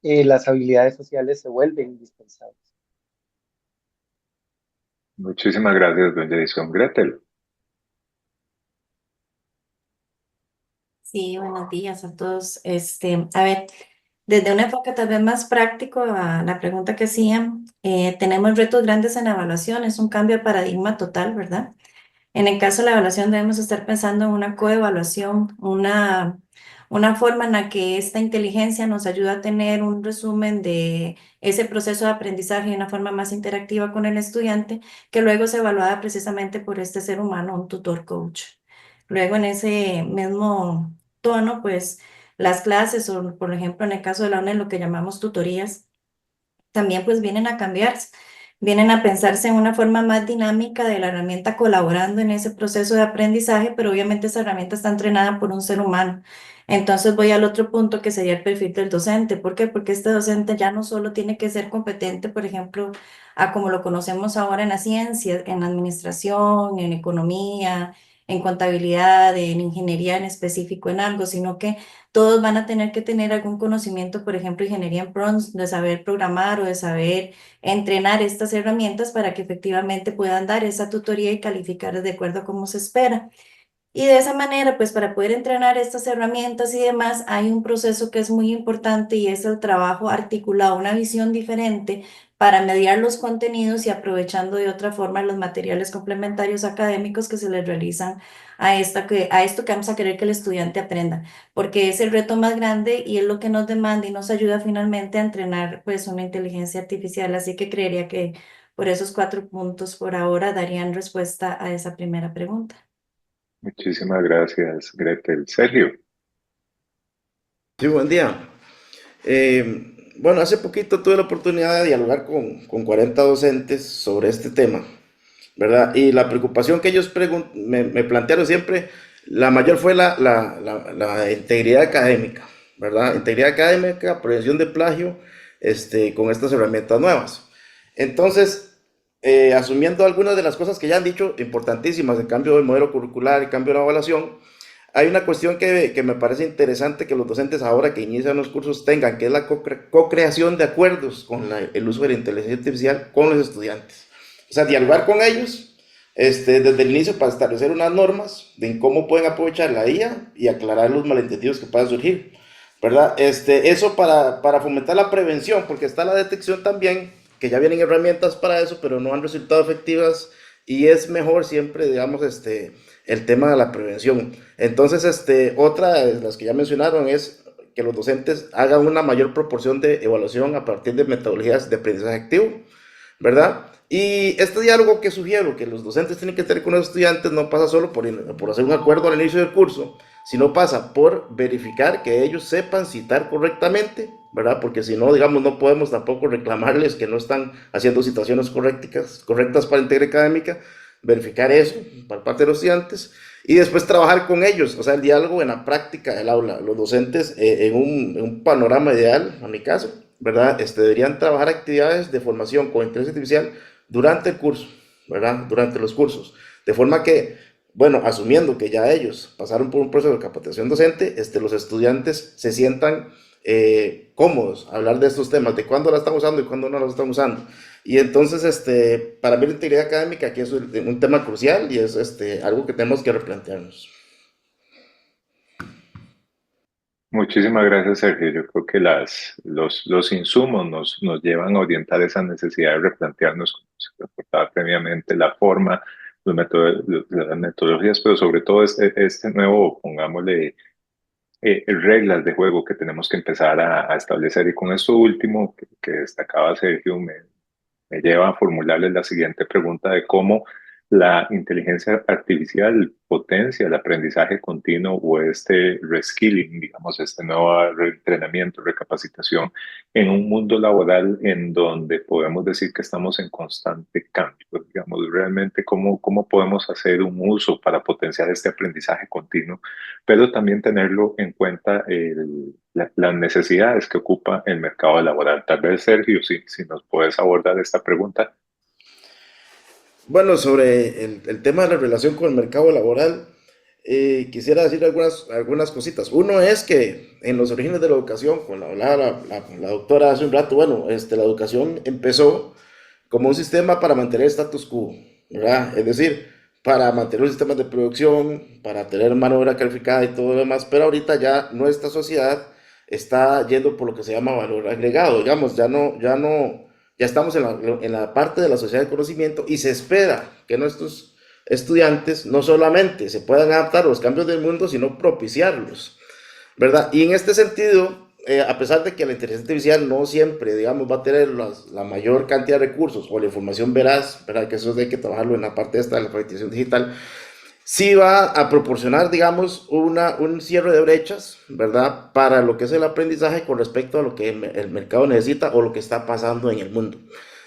las habilidades sociales se vuelven indispensables. Muchísimas gracias, don Jason. Gretel. Sí, buenos días a todos. A ver, desde un enfoque tal vez más práctico a la pregunta que hacían, tenemos retos grandes en la evaluación, es un cambio de paradigma total, ¿verdad? En el caso de la evaluación debemos estar pensando en una coevaluación, una forma en la que esta inteligencia nos ayuda a tener un resumen de ese proceso de aprendizaje de una forma más interactiva con el estudiante, que luego es evaluada precisamente por este ser humano, un tutor coach. Luego en ese mismo tono, pues las clases o por ejemplo en el caso de la UNED lo que llamamos tutorías, también pues vienen a cambiarse, vienen a pensarse en una forma más dinámica de la herramienta colaborando en ese proceso de aprendizaje, pero obviamente esa herramienta está entrenada por un ser humano. Entonces voy al otro punto que sería el perfil del docente. ¿Por qué? Porque este docente ya no solo tiene que ser competente, por ejemplo, a como lo conocemos ahora en la ciencia, en administración, en economía, en contabilidad, en ingeniería en específico en algo, sino que todos van a tener que tener algún conocimiento, por ejemplo, ingeniería en prompts, de saber programar o de saber entrenar estas herramientas para que efectivamente puedan dar esa tutoría y calificar de acuerdo a cómo se espera. Y de esa manera, pues para poder entrenar estas herramientas y demás, hay un proceso que es muy importante y es el trabajo articulado, una visión diferente para mediar los contenidos y aprovechando de otra forma los materiales complementarios académicos que se les realizan a esto que vamos a querer que el estudiante aprenda, porque es el reto más grande y es lo que nos demanda y nos ayuda finalmente a entrenar pues una inteligencia artificial. Así que creería que por esos 4 puntos por ahora darían respuesta a esa primera pregunta. Muchísimas gracias, Gretel. Sergio. Sí, buen día. Bueno, hace poquito tuve la oportunidad de dialogar con 40 docentes sobre este tema, ¿verdad? Y la preocupación que ellos me plantearon siempre, la mayor fue la integridad académica, ¿verdad? Integridad académica, prevención de plagio, con estas herramientas nuevas. Entonces, asumiendo algunas de las cosas que ya han dicho, importantísimas, el cambio del modelo curricular, el cambio de la evaluación, hay una cuestión que me parece interesante que los docentes ahora que inician los cursos tengan, que es la co-creación de acuerdos con el uso de la inteligencia artificial con los estudiantes. O sea, dialogar con ellos desde el inicio para establecer unas normas de cómo pueden aprovechar la IA y aclarar los malentendidos que puedan surgir, ¿verdad? Eso para fomentar la prevención, porque está la detección también, que ya vienen herramientas para eso, pero no han resultado efectivas y es mejor siempre, digamos, el tema de la prevención. Entonces, otra de las que ya mencionaron es que los docentes hagan una mayor proporción de evaluación a partir de metodologías de aprendizaje activo, ¿verdad? Y este diálogo que sugiero que los docentes tienen que tener con los estudiantes no pasa solo por hacer un acuerdo al inicio del curso, sino pasa por verificar que ellos sepan citar correctamente, ¿verdad? Porque si no, digamos, no podemos tampoco reclamarles que no están haciendo citaciones correctas para integridad académica, verificar eso por parte de los estudiantes y después trabajar con ellos, o sea, el diálogo en la práctica del aula. Los docentes en un panorama ideal, a mi caso, ¿verdad? Deberían trabajar actividades de formación con inteligencia artificial durante el curso, ¿verdad? Durante los cursos, de forma que, bueno, asumiendo que ya ellos pasaron por un proceso de capacitación docente, los estudiantes se sientan cómodos a hablar de estos temas, de cuándo la están usando y cuándo no la están usando. Y entonces, para mí la integridad académica aquí es un tema crucial y es algo que tenemos que replantearnos. Muchísimas gracias, Sergio. Yo creo que los insumos nos llevan a orientar esa necesidad de replantearnos, como se reportaba previamente, la forma, las metodologías, pero sobre todo este nuevo, pongámosle, reglas de juego que tenemos que empezar a establecer. Y con esto último que destacaba Sergio, me lleva a formularles la siguiente pregunta de cómo la inteligencia artificial potencia el aprendizaje continuo o este reskilling, digamos, este nuevo reentrenamiento, recapacitación en un mundo laboral en donde podemos decir que estamos en constante cambio. Digamos, realmente cómo podemos hacer un uso para potenciar este aprendizaje continuo, pero también tenerlo en cuenta las necesidades que ocupa el mercado laboral. Tal vez, Sergio, si nos puedes abordar esta pregunta. Bueno, sobre el tema de la relación con el mercado laboral, quisiera decir algunas cositas. Uno es que en los orígenes de la educación, con la hablaba la doctora hace un rato, bueno, la educación empezó como un sistema para mantener el status quo, ¿verdad? Es decir, para mantener los sistemas de producción, para tener mano de obra calificada y todo lo demás, pero ahorita ya nuestra sociedad está yendo por lo que se llama valor agregado, digamos, ya estamos en la parte de la sociedad del conocimiento y se espera que nuestros estudiantes no solamente se puedan adaptar a los cambios del mundo, sino propiciarlos, ¿verdad? Y en este sentido, a pesar de que la inteligencia artificial no siempre, digamos, va a tener la mayor cantidad de recursos o la información veraz, ¿verdad? Que eso hay que trabajarlo en la parte esta de la alfabetización digital, sí va a proporcionar, digamos, un cierre de brechas, ¿verdad? Para lo que es el aprendizaje con respecto a lo que el mercado necesita o lo que está pasando en el mundo,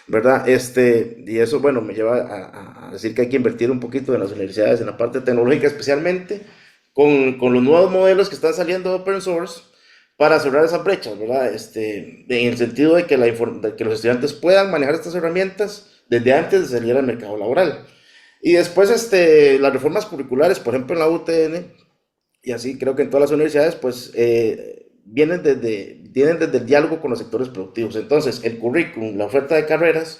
¿verdad? Y eso, bueno, me lleva a decir que hay que invertir un poquito en las universidades, en la parte tecnológica, especialmente con los nuevos modelos que están saliendo de open source para cerrar esas brechas, ¿verdad? En el sentido de que, de que los estudiantes puedan manejar estas herramientas desde antes de salir al mercado laboral. Y después, las reformas curriculares, por ejemplo, en la UTN, y así creo que en todas las universidades, pues vienen desde el diálogo con los sectores productivos. Entonces, el currículum, la oferta de carreras,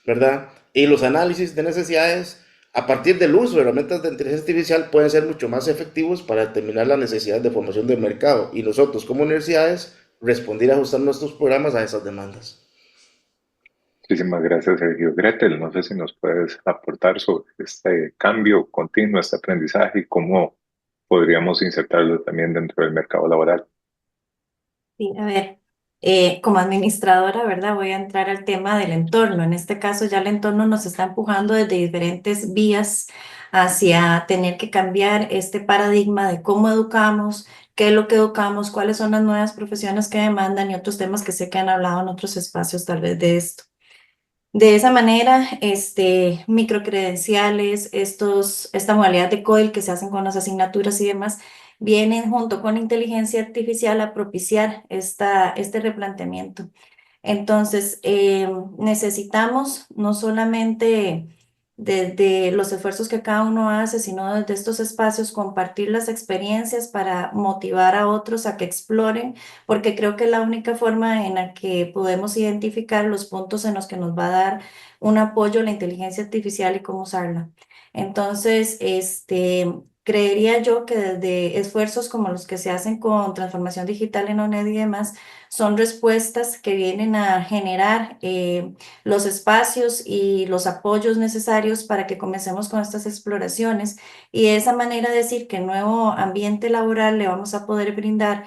¿verdad? Y los análisis de necesidades, a partir del uso de herramientas de inteligencia artificial, pueden ser mucho más efectivos para determinar las necesidades de formación del mercado. Y nosotros, como universidades, responder y ajustar nuestros programas a esas demandas. Muchísimas gracias, Sergio. Gretel, no sé si nos puedes aportar sobre este cambio continuo, este aprendizaje y cómo podríamos insertarlo también dentro del mercado laboral. Sí, a ver, como administradora, ¿verdad? Voy a entrar al tema del entorno. En este caso ya el entorno nos está empujando desde diferentes vías hacia tener que cambiar este paradigma de cómo educamos, qué es lo que educamos, cuáles son las nuevas profesiones que demandan y otros temas que sé que han hablado en otros espacios tal vez de esto. De esa manera, microcredenciales, esta modalidad de COIL que se hacen con las asignaturas y demás, vienen junto con inteligencia artificial a propiciar este replanteamiento. Entonces, necesitamos no solamente desde los esfuerzos que cada uno hace, sino desde estos espacios compartir las experiencias para motivar a otros a que exploren, porque creo que es la única forma en la que podemos identificar los puntos en los que nos va a dar un apoyo la inteligencia artificial y cómo usarla. Entonces, creería yo que desde esfuerzos como los que se hacen con transformación digital en ONED y demás, son respuestas que vienen a generar los espacios y los apoyos necesarios para que comencemos con estas exploraciones y de esa manera decir que el nuevo ambiente laboral le vamos a poder brindar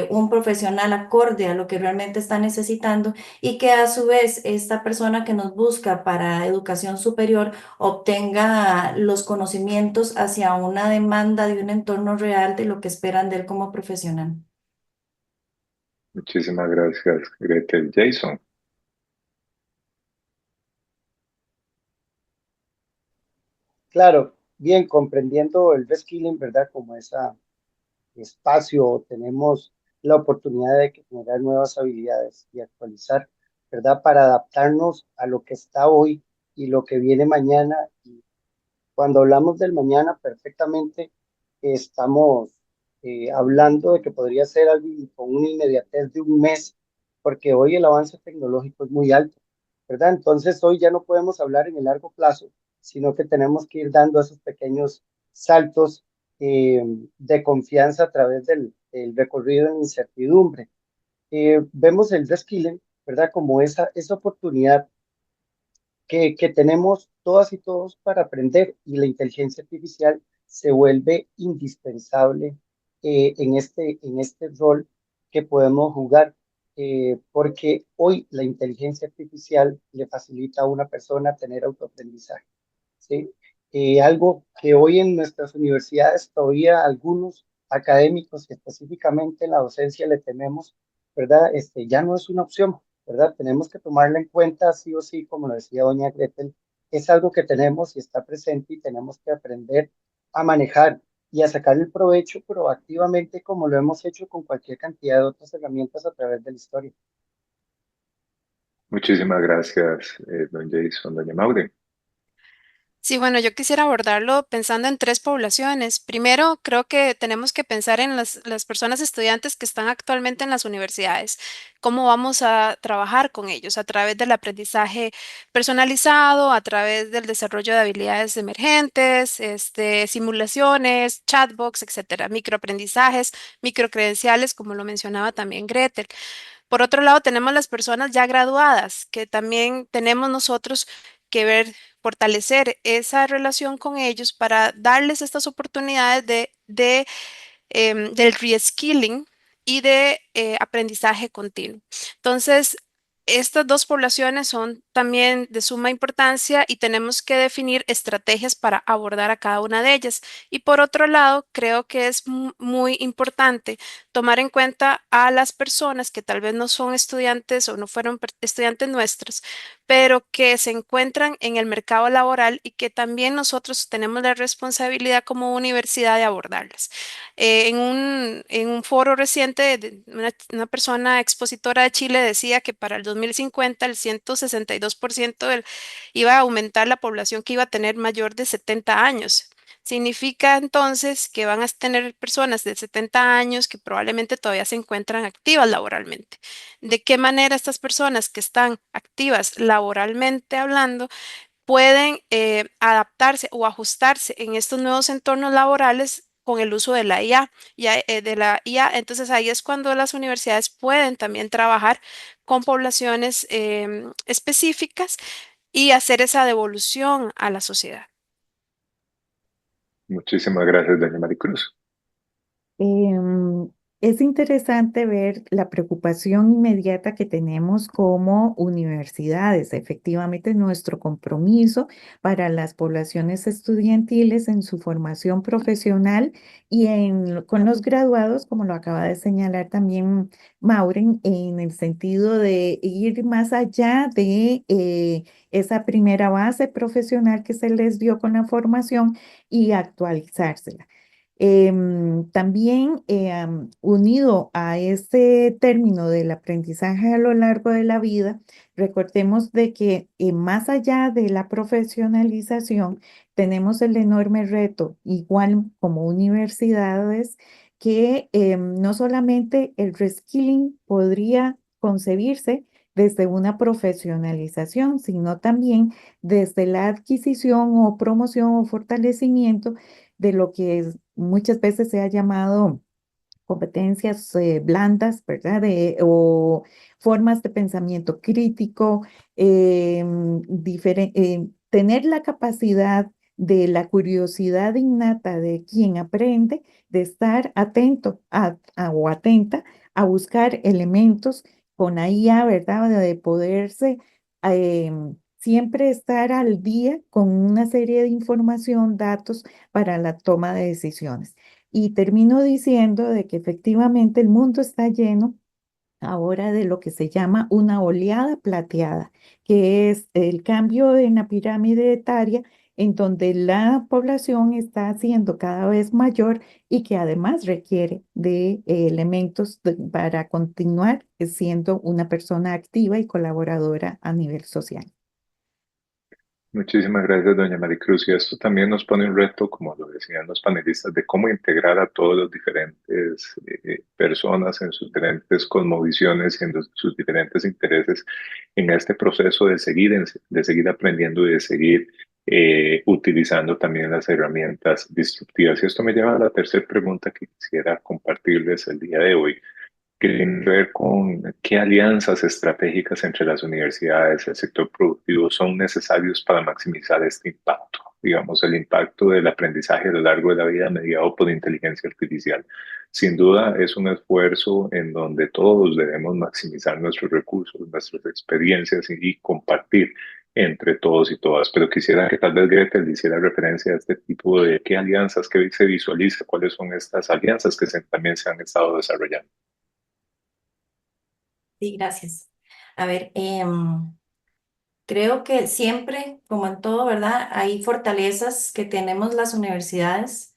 un profesional acorde a lo que realmente está necesitando y que a su vez esta persona que nos busca para educación superior obtenga los conocimientos hacia una demanda de un entorno real de lo que esperan de él como profesional. Muchísimas gracias, Gretel. Jason. Claro, bien, comprendiendo el reskilling, ¿verdad? Como ese espacio, tenemos la oportunidad de generar nuevas habilidades y actualizar, ¿verdad? Para adaptarnos a lo que está hoy y lo que viene mañana. Y cuando hablamos del mañana, perfectamente estamos hablando de que podría ser algo con una inmediatez de un mes, porque hoy el avance tecnológico es muy alto, ¿verdad? Entonces hoy ya no podemos hablar en el largo plazo, sino que tenemos que ir dando esos pequeños saltos de confianza a través del recorrido en incertidumbre. Vemos el reskilling, ¿verdad? Como esa oportunidad que tenemos todas y todos para aprender y la inteligencia artificial se vuelve indispensable en este rol que podemos jugar, porque hoy la inteligencia artificial le facilita a una persona tener autoaprendizaje, ¿sí? algo que hoy en nuestras universidades todavía algunos académicos, específicamente en la docencia, le tememos, ¿verdad? Ya no es una opción, ¿verdad? Tenemos que tomarla en cuenta sí o sí, como lo decía doña Gretel, es algo que tenemos y está presente y tenemos que aprender a manejar y a sacar el provecho proactivamente como lo hemos hecho con cualquier cantidad de otras herramientas a través de la historia. Muchísimas gracias, don Jason, doña Maure. Sí, bueno, yo quisiera abordarlo pensando en tres poblaciones. Primero, creo que tenemos que pensar en las personas estudiantes que están actualmente en las universidades. ¿Cómo vamos a trabajar con ellos? A través del aprendizaje personalizado, a través del desarrollo de habilidades emergentes, simulaciones, chatbots, etcétera, microaprendizajes, microcredenciales, como lo mencionaba también Gretel. Por otro lado, tenemos las personas ya graduadas, que también tenemos nosotros que ver, fortalecer esa relación con ellos para darles estas oportunidades del reskilling y de aprendizaje continuo. Entonces, estas dos poblaciones son también de suma importancia y tenemos que definir estrategias para abordar a cada una de ellas. Y por otro lado, creo que es muy importante tomar en cuenta a las personas que tal vez no son estudiantes o no fueron estudiantes nuestros, pero que se encuentran en el mercado laboral y que también nosotros tenemos la responsabilidad como universidad de abordarlas. En un foro reciente, una persona expositora de Chile decía que para el 2050 el 162% iba a aumentar la población que iba a tener mayor de 70 años. Significa entonces que van a tener personas de 70 años que probablemente todavía se encuentran activas laboralmente. ¿De qué manera estas personas que están activas laboralmente hablando pueden adaptarse o ajustarse en estos nuevos entornos laborales con el uso de la IA? Entonces ahí es cuando las universidades pueden también trabajar con poblaciones específicas y hacer esa devolución a la sociedad. Muchísimas gracias, doña Maricruz. Em, es interesante ver la preocupación inmediata que tenemos como universidades. Efectivamente, nuestro compromiso para las poblaciones estudiantiles en su formación profesional y con los graduados, como lo acaba de señalar también Maureen, en el sentido de ir más allá de esa primera base profesional que se les dio con la formación y actualizársela. También unido a este término del aprendizaje a lo largo de la vida, recordemos de que más allá de la profesionalización, tenemos el enorme reto, igual como universidades, que no solamente el reskilling podría concebirse desde una profesionalización, sino también desde la adquisición o promoción o fortalecimiento de lo que muchas veces se ha llamado competencias blandas, ¿verdad? O formas de pensamiento crítico, tener la capacidad de la curiosidad innata de quien aprende, de estar atento o atenta a buscar elementos con la IA, ¿verdad? De poderse siempre estar al día con una serie de información, datos para la toma de decisiones. Y termino diciendo de que efectivamente el mundo está lleno ahora de lo que se llama una oleada plateada, que es el cambio en la pirámide etaria en donde la población está siendo cada vez mayor y que además requiere de elementos para continuar siendo una persona activa y colaboradora a nivel social. Muchísimas gracias, doña Maricruz. Y esto también nos pone un reto, como lo decían los panelistas, de cómo integrar a todos los diferentes personas en sus diferentes cosmovisiones y en sus diferentes intereses en este proceso de seguir aprendiendo y de seguir utilizando también las herramientas disruptivas. Y esto me lleva a la tercera pregunta que quisiera compartirles el día de hoy, que tiene que ver con qué alianzas estratégicas entre las universidades y el sector productivo son necesarios para maximizar este impacto, digamos, el impacto del aprendizaje a lo largo de la vida mediado por inteligencia artificial. Sin duda es un esfuerzo en donde todos debemos maximizar nuestros recursos, nuestras experiencias y compartir entre todos y todas. Pero quisiera que tal vez Gretel hiciera referencia a este tipo de qué alianzas, qué se visualiza, cuáles son estas alianzas que también se han estado desarrollando. Sí, gracias. A ver, creo que siempre, como en todo, ¿verdad? Hay fortalezas que tenemos las universidades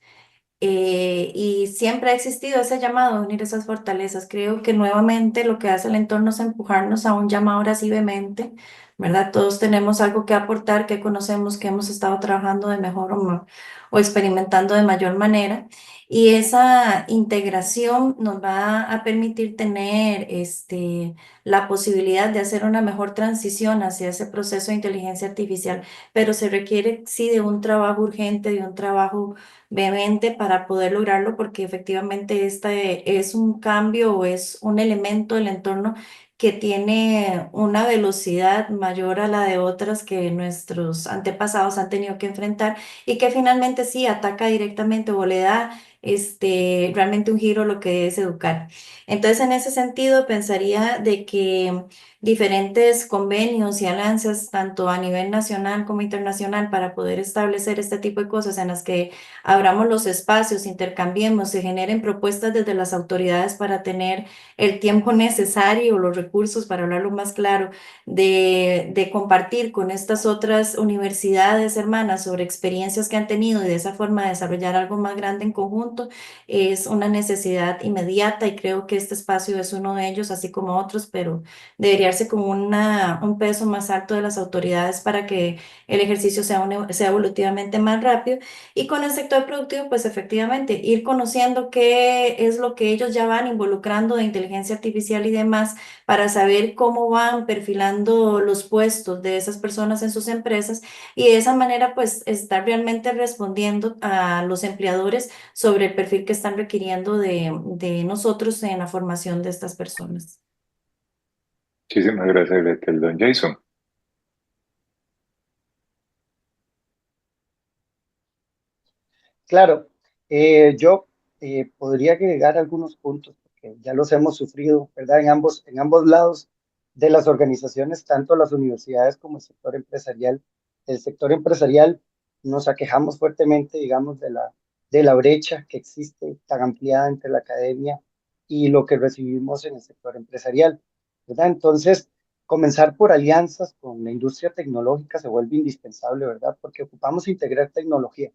y siempre ha existido ese llamado a unir esas fortalezas. Creo que nuevamente lo que hace el entorno es empujarnos a un llamado ahora sí vehemente, ¿verdad? Todos tenemos algo que aportar, que conocemos, que hemos estado trabajando de mejor o experimentando de mayor manera. Y esa integración nos va a permitir tener la posibilidad de hacer una mejor transición hacia ese proceso de inteligencia artificial, pero se requiere, sí, de un trabajo urgente, de un trabajo vehemente para poder lograrlo, porque efectivamente este es un cambio o es un elemento del entorno que tiene una velocidad mayor a la de otras que nuestros antepasados han tenido que enfrentar y que finalmente sí ataca directamente o le da realmente un giro a lo que es educar. Entonces, en ese sentido, pensaría de que diferentes convenios y alianzas, tanto a nivel nacional como internacional, para poder establecer este tipo de cosas en las que abramos los espacios, intercambiemos, se generen propuestas desde las autoridades para tener el tiempo necesario, los recursos, para hablarlo más claro, de compartir con estas otras universidades hermanas sobre experiencias que han tenido y de esa forma desarrollar algo más grande en conjunto, es una necesidad inmediata y creo que este espacio es uno de ellos, así como otros, pero debería ser como un peso más alto de las autoridades para que el ejercicio sea evolutivamente más rápido. Y con el sector productivo, pues efectivamente, ir conociendo qué es lo que ellos ya van involucrando de inteligencia artificial y demás para saber cómo van perfilando los puestos de esas personas en sus empresas y de esa manera, pues, estar realmente respondiendo a los empleadores sobre el perfil que están requiriendo de nosotros en la formación de estas personas. Muchísimas gracias, Gretel. Don Jason. Claro, yo podría agregar algunos puntos, porque ya los hemos sufrido, ¿verdad? En ambos lados de las organizaciones, tanto las universidades como el sector empresarial. El sector empresarial nos aquejamos fuertemente, digamos, de la brecha que existe tan ampliada entre la academia y lo que recibimos en el sector empresarial, ¿verdad? Entonces, comenzar por alianzas con la industria tecnológica se vuelve indispensable, ¿verdad? Porque ocupamos integrar tecnología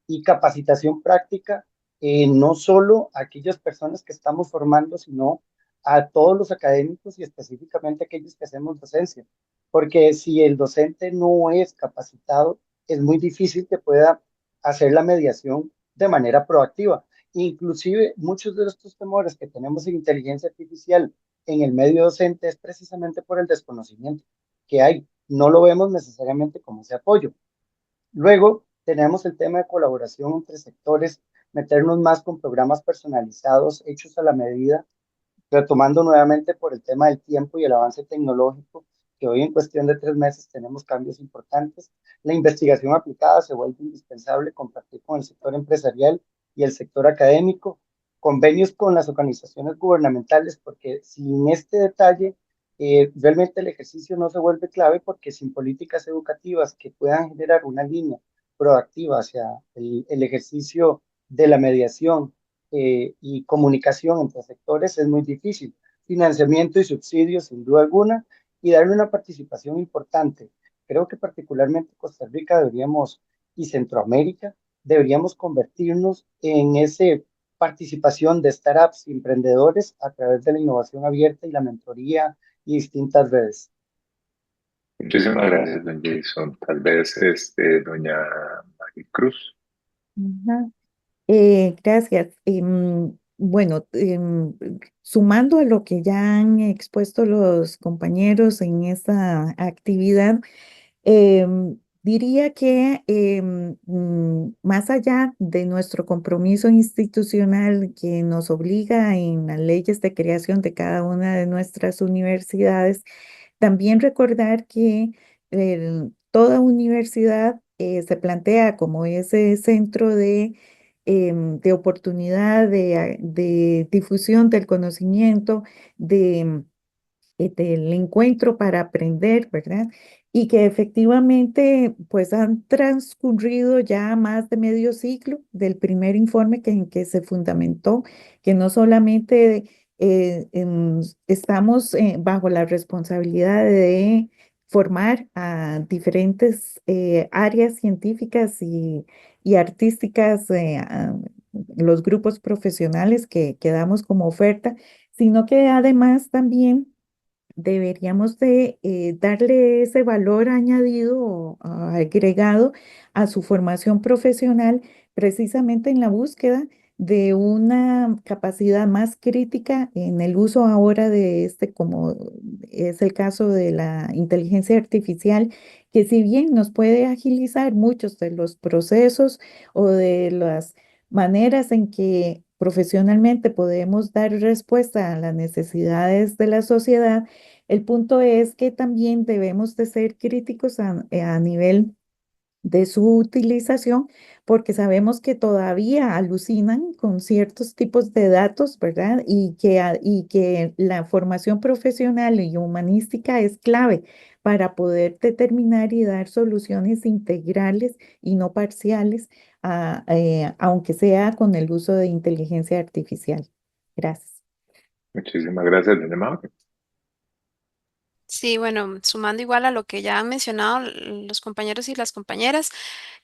y capacitación práctica, no solo a aquellas personas que estamos formando, sino a todos los académicos y específicamente a aquellos que hacemos docencia. Porque si el docente no es capacitado, es muy difícil que pueda hacer la mediación de manera proactiva. Inclusive muchos de estos temores que tenemos en inteligencia artificial en el medio docente es precisamente por el desconocimiento que hay. No lo vemos necesariamente como ese apoyo. Luego tenemos el tema de colaboración entre sectores, meternos más con programas personalizados, hechos a la medida, retomando nuevamente por el tema del tiempo y el avance tecnológico, que hoy en cuestión de 3 meses tenemos cambios importantes. La investigación aplicada se vuelve indispensable, compartir con el sector empresarial y el sector académico, convenios con las organizaciones gubernamentales, porque sin este detalle, realmente el ejercicio no se vuelve clave, porque sin políticas educativas que puedan generar una línea proactiva hacia el ejercicio de la mediación y comunicación entre sectores es muy difícil. Financiamiento y subsidios, sin duda alguna, y darle una participación importante. Creo que particularmente Costa Rica deberíamos, y Centroamérica, deberíamos convertirnos en esa participación de startups y emprendedores a través de la innovación abierta y la mentoría y distintas redes. Muchísimas gracias, don Jason. Tal vez doña Maricruz. Ajá. Gracias. Bueno, sumando a lo que ya han expuesto los compañeros en esta actividad, diría que más allá de nuestro compromiso institucional que nos obliga en las leyes de creación de cada una de nuestras universidades, también recordar que toda universidad se plantea como ese centro de oportunidad, de difusión del conocimiento, del encuentro para aprender, ¿verdad? y que efectivamente pues han transcurrido ya más de medio siglo del primer informe en que se fundamentó, que no solamente estamos bajo la responsabilidad de formar a diferentes áreas científicas y artísticas, a los grupos profesionales que damos como oferta, sino que además también deberíamos de darle ese valor añadido o agregado a su formación profesional, precisamente en la búsqueda de una capacidad más crítica en el uso ahora de como es el caso de la inteligencia artificial, que si bien nos puede agilizar muchos de los procesos o de las maneras en que profesionalmente podemos dar respuesta a las necesidades de la sociedad, el punto es que también debemos de ser críticos a nivel de su utilización, porque sabemos que todavía alucinan con ciertos tipos de datos, ¿verdad? Y que la formación profesional y humanística es clave para poder determinar y dar soluciones integrales y no parciales, aunque sea con el uso de inteligencia artificial. Gracias. Muchísimas gracias, doña Maure. Sí, bueno, sumando igual a lo que ya han mencionado los compañeros y las compañeras,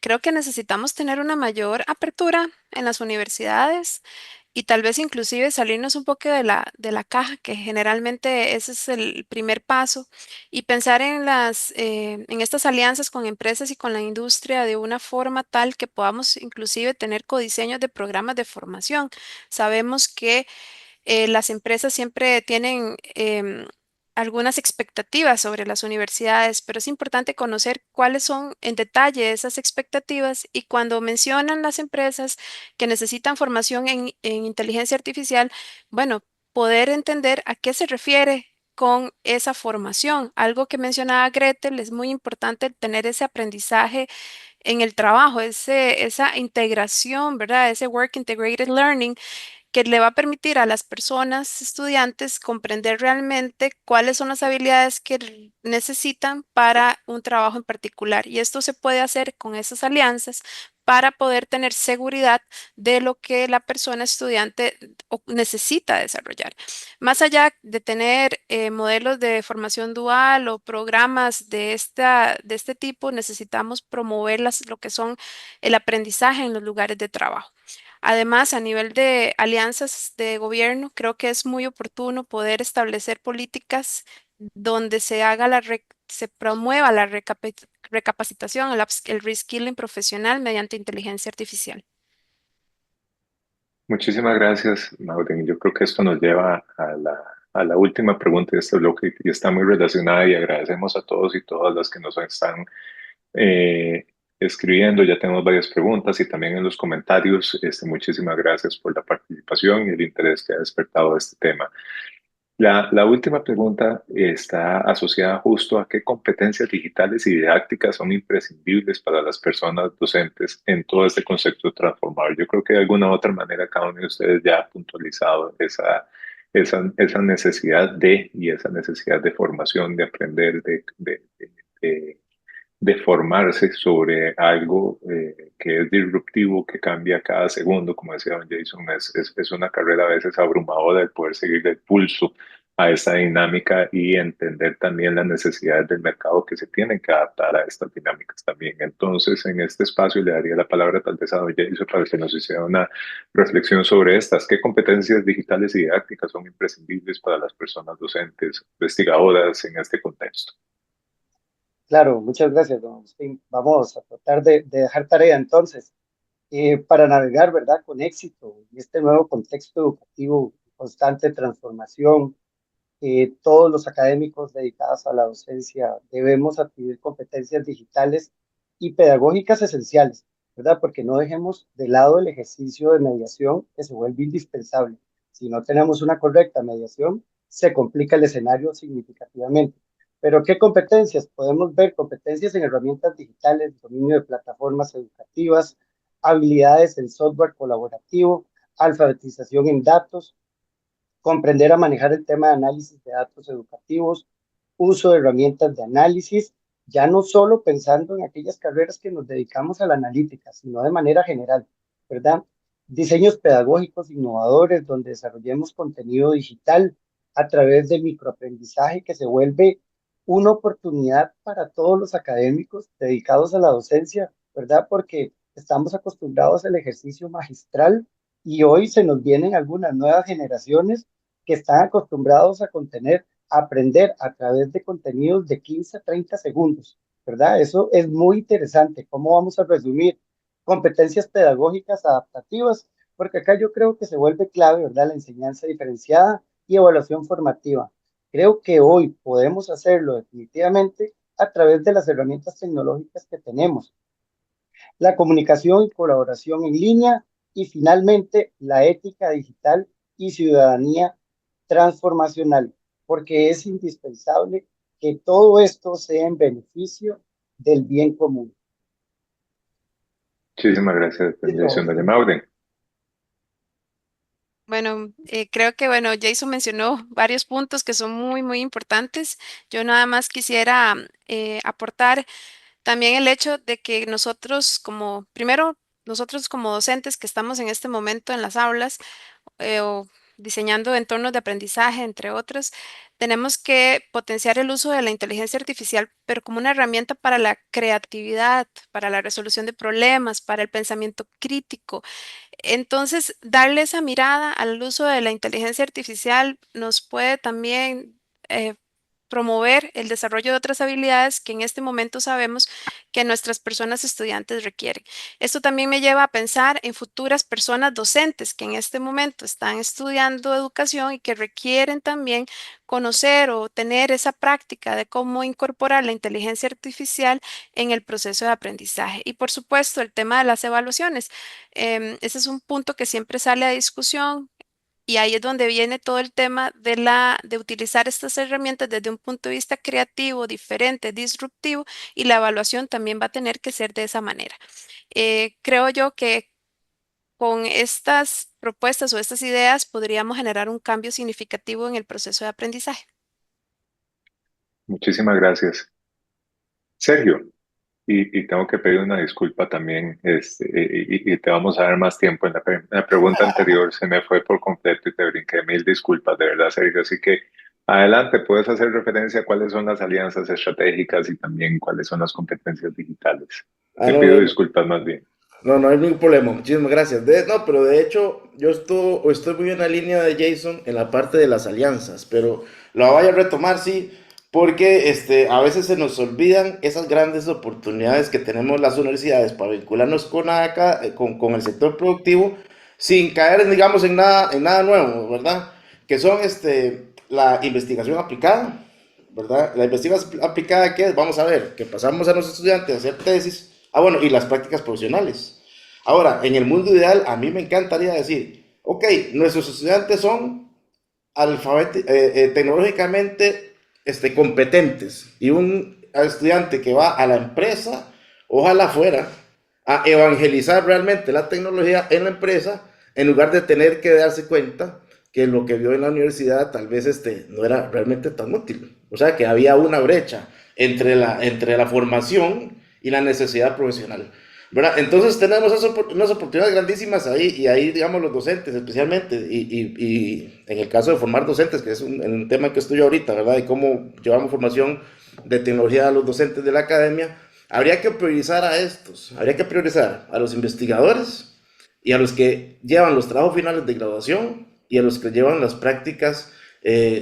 creo que necesitamos tener una mayor apertura en las universidades y tal vez inclusive salirnos un poco de la caja, que generalmente ese es el primer paso, y pensar en en estas alianzas con empresas y con la industria de una forma tal que podamos inclusive tener codiseños de programas de formación. Sabemos que las empresas siempre tienen algunas expectativas sobre las universidades, pero es importante conocer cuáles son en detalle esas expectativas y cuando mencionan las empresas que necesitan formación en inteligencia artificial, bueno, poder entender a qué se refiere con esa formación. Algo que mencionaba Gretel, es muy importante tener ese aprendizaje en el trabajo, esa integración, ¿verdad? Ese work integrated learning que le va a permitir a las personas, estudiantes, comprender realmente cuáles son las habilidades que necesitan para un trabajo en particular. Y esto se puede hacer con esas alianzas para poder tener seguridad de lo que la persona estudiante necesita desarrollar. Más allá de tener modelos de formación dual o programas de este tipo, necesitamos promover lo que son el aprendizaje en los lugares de trabajo. Además, a nivel de alianzas de gobierno, creo que es muy oportuno poder establecer políticas donde se promueva la recapacitación, el reskilling profesional mediante inteligencia artificial. Muchísimas gracias, Maureen. Yo creo que esto nos lleva a la última pregunta de este bloque y está muy relacionada y agradecemos a todos y todas las que nos están eh, escribiendo. Ya tenemos varias preguntas y también en los comentarios. Muchísimas gracias por la participación y el interés que ha despertado este tema. La última pregunta está asociada justo a qué competencias digitales y didácticas son imprescindibles para las personas docentes en todo este concepto de transformar. Yo creo que de alguna u otra manera cada uno de ustedes ya ha puntualizado esa necesidad y esa necesidad de formación, de aprender, de, de formarse sobre algo que es disruptivo, que cambia cada segundo. Como decía don Jason, es una carrera a veces abrumadora el poder seguir el pulso a esa dinámica y entender también las necesidades del mercado que se tienen que adaptar a estas dinámicas también. Entonces, en este espacio le daría la palabra tal vez a don Jason para que nos hiciera una reflexión sobre estas. ¿Qué competencias digitales y didácticas son imprescindibles para las personas docentes, investigadoras en este contexto? Claro, muchas gracias, don Agustín. Vamos a tratar de dejar tarea entonces para navegar, ¿verdad?, con éxito en este nuevo contexto educativo, constante transformación. Todos los académicos dedicados a la docencia debemos adquirir competencias digitales y pedagógicas esenciales, ¿verdad? Porque no dejemos de lado el ejercicio de mediación que se vuelve indispensable. Si no tenemos una correcta mediación, se complica el escenario significativamente. Pero ¿qué competencias? Podemos ver competencias en herramientas digitales, dominio de plataformas educativas, habilidades en software colaborativo, alfabetización en datos, comprender a manejar el tema de análisis de datos educativos, uso de herramientas de análisis ya no solo pensando en aquellas carreras que nos dedicamos a la analítica, sino de manera general, ¿verdad? Diseños pedagógicos innovadores donde desarrollemos contenido digital a través del microaprendizaje que se vuelve una oportunidad para todos los académicos dedicados a la docencia, ¿verdad? Porque estamos acostumbrados al ejercicio magistral y hoy se nos vienen algunas nuevas generaciones que están acostumbrados a aprender a través de contenidos de 15 a 30 segundos, ¿verdad? Eso es muy interesante. ¿Cómo vamos a resumir? Competencias pedagógicas adaptativas, porque acá yo creo que se vuelve clave, ¿verdad? La enseñanza diferenciada y evaluación formativa. Creo que hoy podemos hacerlo definitivamente a través de las herramientas tecnológicas que tenemos. La comunicación y colaboración en línea y finalmente la ética digital y ciudadanía transformacional, porque es indispensable que todo esto sea en beneficio del bien común. Muchísimas gracias por la dirección, doña Maureen. Bueno, creo que, bueno, Jason mencionó varios puntos que son muy, muy importantes. Yo nada más quisiera aportar también el hecho de que nosotros como, primero, nosotros como docentes que estamos en este momento en las aulas, o diseñando entornos de aprendizaje, entre otros, tenemos que potenciar el uso de la inteligencia artificial, pero como una herramienta para la creatividad, para la resolución de problemas, para el pensamiento crítico. Entonces, darle esa mirada al uso de la inteligencia artificial nos puede también promover el desarrollo de otras habilidades que en este momento sabemos que nuestras personas estudiantes requieren. Esto también me lleva a pensar en futuras personas docentes que en este momento están estudiando educación y que requieren también conocer o tener esa práctica de cómo incorporar la inteligencia artificial en el proceso de aprendizaje. Y por supuesto, el tema de las evaluaciones. Ese es un punto que siempre sale a discusión. Y ahí es donde viene todo el tema de utilizar estas herramientas desde un punto de vista creativo, diferente, disruptivo, y la evaluación también va a tener que ser de esa manera. Creo yo que con estas propuestas o estas ideas podríamos generar un cambio significativo en el proceso de aprendizaje. Muchísimas gracias. Sergio, y tengo que pedir una disculpa también, y te vamos a dar más tiempo. En la pregunta anterior se me fue por completo y te brinqué. Mil disculpas, de verdad, Sergio. Así que adelante, puedes hacer referencia a cuáles son las alianzas estratégicas y también cuáles son las competencias digitales. Te No, pido disculpas más bien. no hay ningún problema, muchísimas gracias. No, pero de hecho, yo estoy muy en la línea de Jason en la parte de las alianzas, pero lo voy a retomar, sí, porque a veces se nos olvidan esas grandes oportunidades que tenemos las universidades para vincularnos con acá, con el sector productivo, sin caer, digamos, en nada nuevo, ¿verdad? Que son la investigación aplicada, ¿verdad? La investigación aplicada, ¿qué es? Vamos a ver, que pasamos a los estudiantes a hacer tesis, bueno, y las prácticas profesionales. Ahora, en el mundo ideal, a mí me encantaría decir, ok, nuestros estudiantes son tecnológicamente competentes y un estudiante que va a la empresa, ojalá fuera a evangelizar realmente la tecnología en la empresa, en lugar de tener que darse cuenta que lo que vio en la universidad tal vez no era realmente tan útil. O sea, que había una brecha entre la formación y la necesidad profesional, ¿verdad? Entonces tenemos unas oportunidades grandísimas ahí, y ahí, digamos, los docentes especialmente, y en el caso de formar docentes, que es un tema que estudio ahorita, ¿verdad? Y cómo llevamos formación de tecnología a los docentes de la academia, habría que priorizar habría que priorizar a los investigadores y a los que llevan los trabajos finales de graduación y a los que llevan las prácticas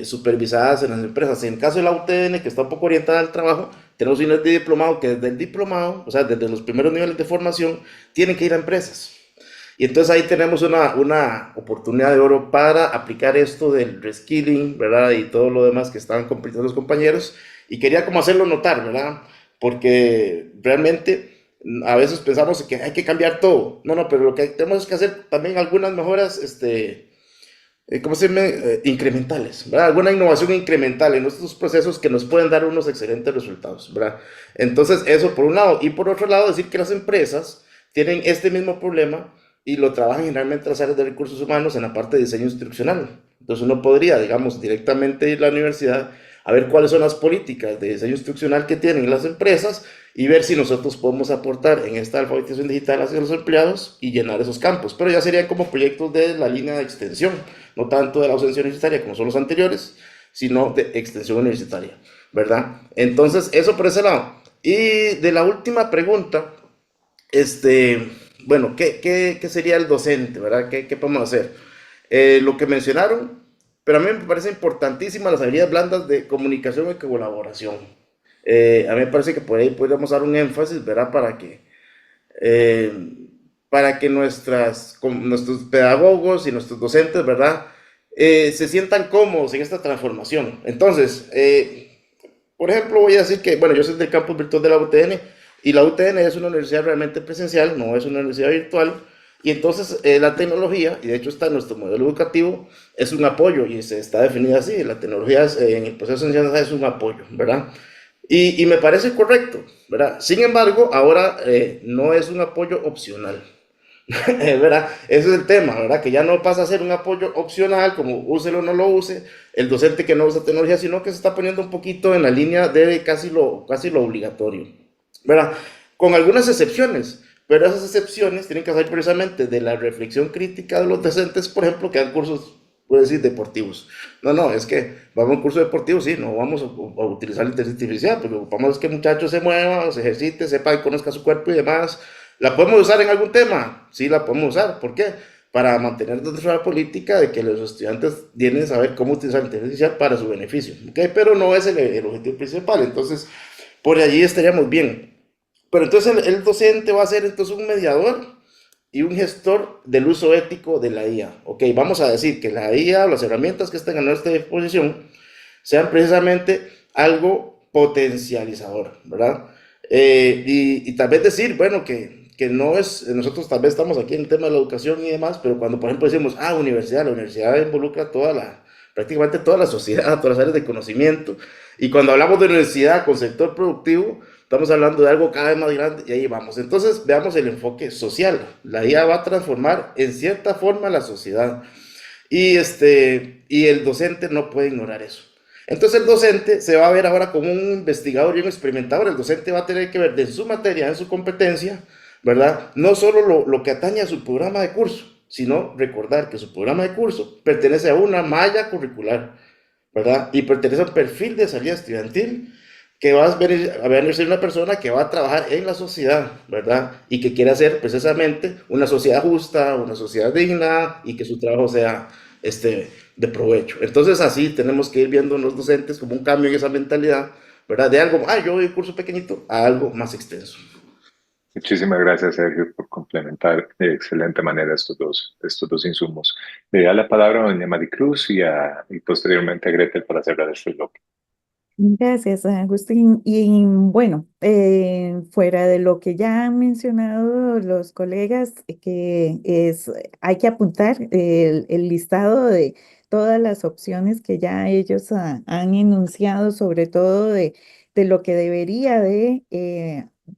supervisadas en las empresas. En el caso de la UTN, que está un poco orientada al trabajo, tenemos unidades de diplomado que desde el diplomado, o sea, desde los primeros niveles de formación, tienen que ir a empresas. Y entonces ahí tenemos una oportunidad de oro para aplicar esto del reskilling, ¿verdad? Y todo lo demás que estaban compartiendo los compañeros. Y quería como hacerlo notar, ¿verdad? Porque realmente a veces pensamos que hay que cambiar todo. No, pero lo que tenemos que hacer también algunas mejoras, ¿cómo se llama? Incrementales, ¿verdad? Alguna innovación incremental en estos procesos que nos pueden dar unos excelentes resultados, ¿verdad? Entonces, eso por un lado. Y por otro lado, decir que las empresas tienen este mismo problema y lo trabajan generalmente las áreas de recursos humanos en la parte de diseño instruccional. Entonces, uno podría, digamos, directamente ir a la universidad a ver cuáles son las políticas de diseño instruccional que tienen las empresas y ver si nosotros podemos aportar en esta alfabetización digital hacia los empleados y llenar esos campos. Pero ya serían como proyectos de la línea de extensión, no tanto de la docencia universitaria como son los anteriores, sino de extensión universitaria, ¿verdad? Entonces, eso por ese lado. Y de la última pregunta, bueno, ¿qué sería el docente, verdad? ¿Qué podemos hacer? Lo que mencionaron, pero a mí me parece importantísimas las habilidades blandas de comunicación y colaboración. A mí me parece que por ahí podríamos dar un énfasis, ¿verdad? Para que nuestros pedagogos y nuestros docentes, ¿verdad? Se sientan cómodos en esta transformación. Entonces, por ejemplo, voy a decir que, bueno, yo soy del campus virtual de la UTN y la UTN es una universidad realmente presencial, no es una universidad virtual. Y entonces la tecnología, y de hecho está en nuestro modelo educativo, es un apoyo y se está definida así. La tecnología en el proceso de enseñanza es un apoyo, ¿verdad? Y me parece correcto, ¿verdad? Sin embargo, ahora no es un apoyo opcional, ¿verdad? Ese es el tema, ¿verdad? Que ya no pasa a ser un apoyo opcional, como úselo o no lo use, el docente que no usa tecnología, sino que se está poniendo un poquito en la línea de casi lo obligatorio, ¿verdad? Con algunas excepciones, pero esas excepciones tienen que salir precisamente de la reflexión crítica de los docentes, por ejemplo, que dan cursos, puedo decir, deportivos. No, es que vamos a un curso deportivo, sí, no vamos a utilizar la inteligencia artificial, porque ocupamos que el muchacho se mueva, se ejercite, sepa y conozca su cuerpo y demás. ¿La podemos usar en algún tema? Sí, la podemos usar. ¿Por qué? Para mantener dentro de la política de que los estudiantes tienen que saber cómo utilizar la inteligencia artificial para su beneficio, ¿ok? Pero no es el objetivo principal, entonces por allí estaríamos bien. Pero entonces el docente va a ser entonces un mediador y un gestor del uso ético de la IA. Ok, vamos a decir que la IA, las herramientas que estén a nuestra disposición, sean precisamente algo potencializador, ¿verdad? Y tal vez decir, bueno, que no es, nosotros tal vez estamos aquí en el tema de la educación y demás, pero cuando por ejemplo decimos, universidad, la universidad involucra prácticamente toda la sociedad, todas las áreas de conocimiento, y cuando hablamos de universidad con sector productivo, estamos hablando de algo cada vez más grande y ahí vamos. Entonces veamos el enfoque social. La IA va a transformar en cierta forma la sociedad y el docente no puede ignorar eso. Entonces el docente se va a ver ahora como un investigador y un experimentador. El docente va a tener que ver de su materia, en su competencia, ¿verdad? No solo lo que atañe a su programa de curso, sino recordar que su programa de curso pertenece a una malla curricular, ¿verdad? Y pertenece a un perfil de salida estudiantil que va a venir a ser una persona que va a trabajar en la sociedad, ¿verdad? Y que quiere hacer precisamente una sociedad justa, una sociedad digna y que su trabajo sea de provecho. Entonces así tenemos que ir viendo los docentes como un cambio en esa mentalidad, ¿verdad? De algo, yo doy un curso pequeñito a algo más extenso. Muchísimas gracias, Sergio, por complementar de excelente manera estos dos insumos. Le da la palabra a doña Maricruz y posteriormente a Gretel para cerrar este bloque. Gracias, Agustín. Y bueno, fuera de lo que ya han mencionado los colegas, hay que apuntar el listado de todas las opciones que ya ellos han enunciado, sobre todo de lo que debería de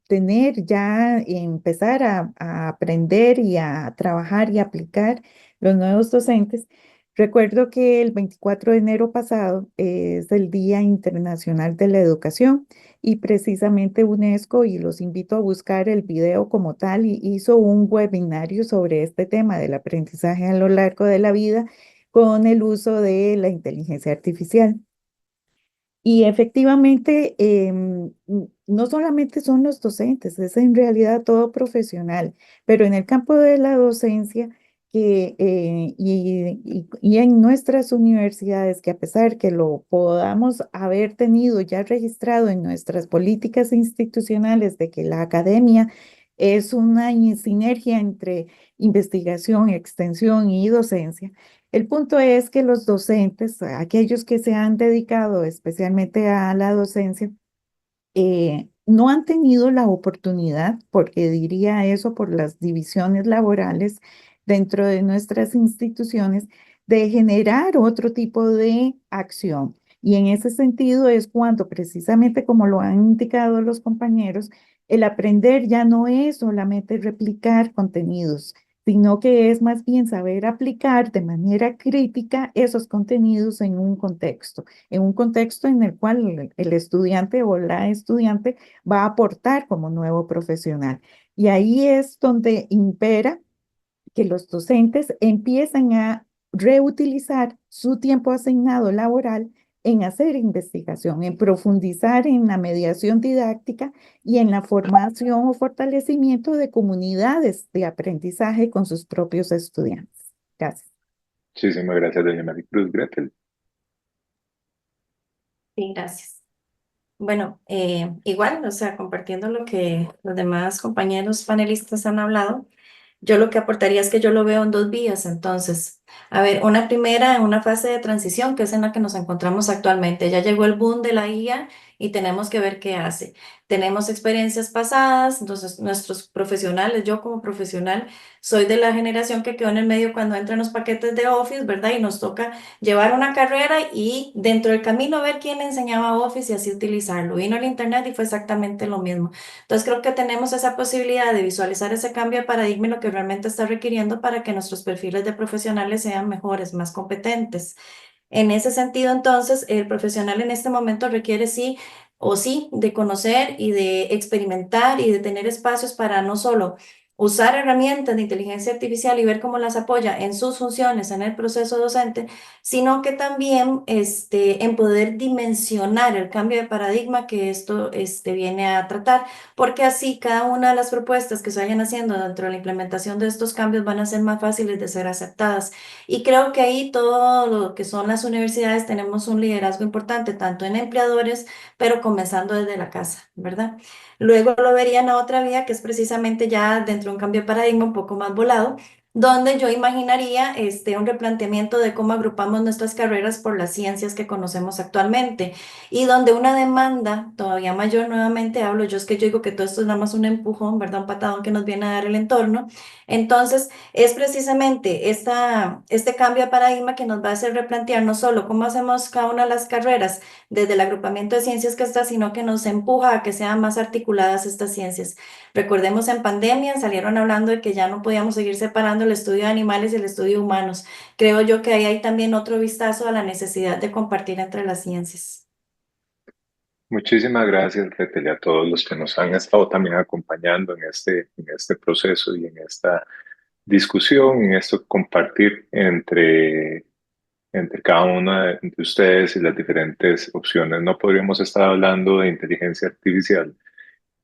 tener ya, empezar a aprender y a trabajar y aplicar los nuevos docentes. Recuerdo que el 24 de enero pasado es el Día Internacional de la Educación y precisamente UNESCO, y los invito a buscar el video como tal, y hizo un webinario sobre este tema del aprendizaje a lo largo de la vida con el uso de la inteligencia artificial. Y efectivamente, no solamente son los docentes, es en realidad todo profesional, pero en el campo de la docencia y en nuestras universidades, que a pesar que lo podamos haber tenido ya registrado en nuestras políticas institucionales de que la academia es una sinergia entre investigación, extensión y docencia, el punto es que los docentes, aquellos que se han dedicado especialmente a la docencia, no han tenido la oportunidad, porque diría eso por las divisiones laborales dentro de nuestras instituciones, de generar otro tipo de acción. Y en ese sentido es cuando, precisamente como lo han indicado los compañeros, el aprender ya no es solamente replicar contenidos, sino que es más bien saber aplicar de manera crítica esos contenidos en un contexto en el cual el estudiante o la estudiante va a aportar como nuevo profesional. Y ahí es donde impera que los docentes empiezan a reutilizar su tiempo asignado laboral en hacer investigación, en profundizar en la mediación didáctica y en la formación o fortalecimiento de comunidades de aprendizaje con sus propios estudiantes. Gracias. Muchísimas gracias, doña Maricruz. Gretel. Sí, gracias. Bueno, igual, o sea, compartiendo lo que los demás compañeros panelistas han hablado, yo lo que aportaría es que yo lo veo en dos vías. Entonces, a ver, una primera en una fase de transición, que es en la que nos encontramos actualmente. Ya llegó el boom de la IA y tenemos que ver qué hace. Tenemos experiencias pasadas, entonces nuestros profesionales, yo como profesional, soy de la generación que quedó en el medio cuando entran los paquetes de Office, ¿verdad? Y nos toca llevar una carrera y dentro del camino ver quién enseñaba Office y así utilizarlo. Vino el Internet y fue exactamente lo mismo. Entonces creo que tenemos esa posibilidad de visualizar ese cambio de paradigma y lo que realmente está requiriendo para que nuestros perfiles de profesionales sean mejores, más competentes. En ese sentido, entonces, el profesional en este momento requiere sí o sí de conocer y de experimentar y de tener espacios para no solo usar herramientas de inteligencia artificial y ver cómo las apoya en sus funciones en el proceso docente, sino que también en poder dimensionar el cambio de paradigma que esto viene a tratar, porque así cada una de las propuestas que se vayan haciendo dentro de la implementación de estos cambios van a ser más fáciles de ser aceptadas. Y creo que ahí todo lo que son las universidades tenemos un liderazgo importante, tanto en empleadores, pero comenzando desde la casa, ¿verdad? Luego lo vería en la otra vía, que es precisamente ya dentro de un cambio de paradigma un poco más volado, donde yo imaginaría un replanteamiento de cómo agrupamos nuestras carreras por las ciencias que conocemos actualmente y donde una demanda todavía mayor, nuevamente hablo, yo es que yo digo que todo esto es nada más un empujón, ¿verdad? Un patadón que nos viene a dar el entorno. Entonces, es precisamente este cambio de paradigma que nos va a hacer replantear no solo cómo hacemos cada una de las carreras desde el agrupamiento de ciencias que está, sino que nos empuja a que sean más articuladas estas ciencias. Recordemos en pandemia salieron hablando de que ya no podíamos seguir separando el estudio de animales y el estudio de humanos. Creo yo que ahí hay también otro vistazo a la necesidad de compartir entre las ciencias. Muchísimas gracias, Gretel, y a todos los que nos han estado también acompañando en este proceso y en esta discusión, en esto compartir entre cada una de ustedes y las diferentes opciones. No podríamos estar hablando de inteligencia artificial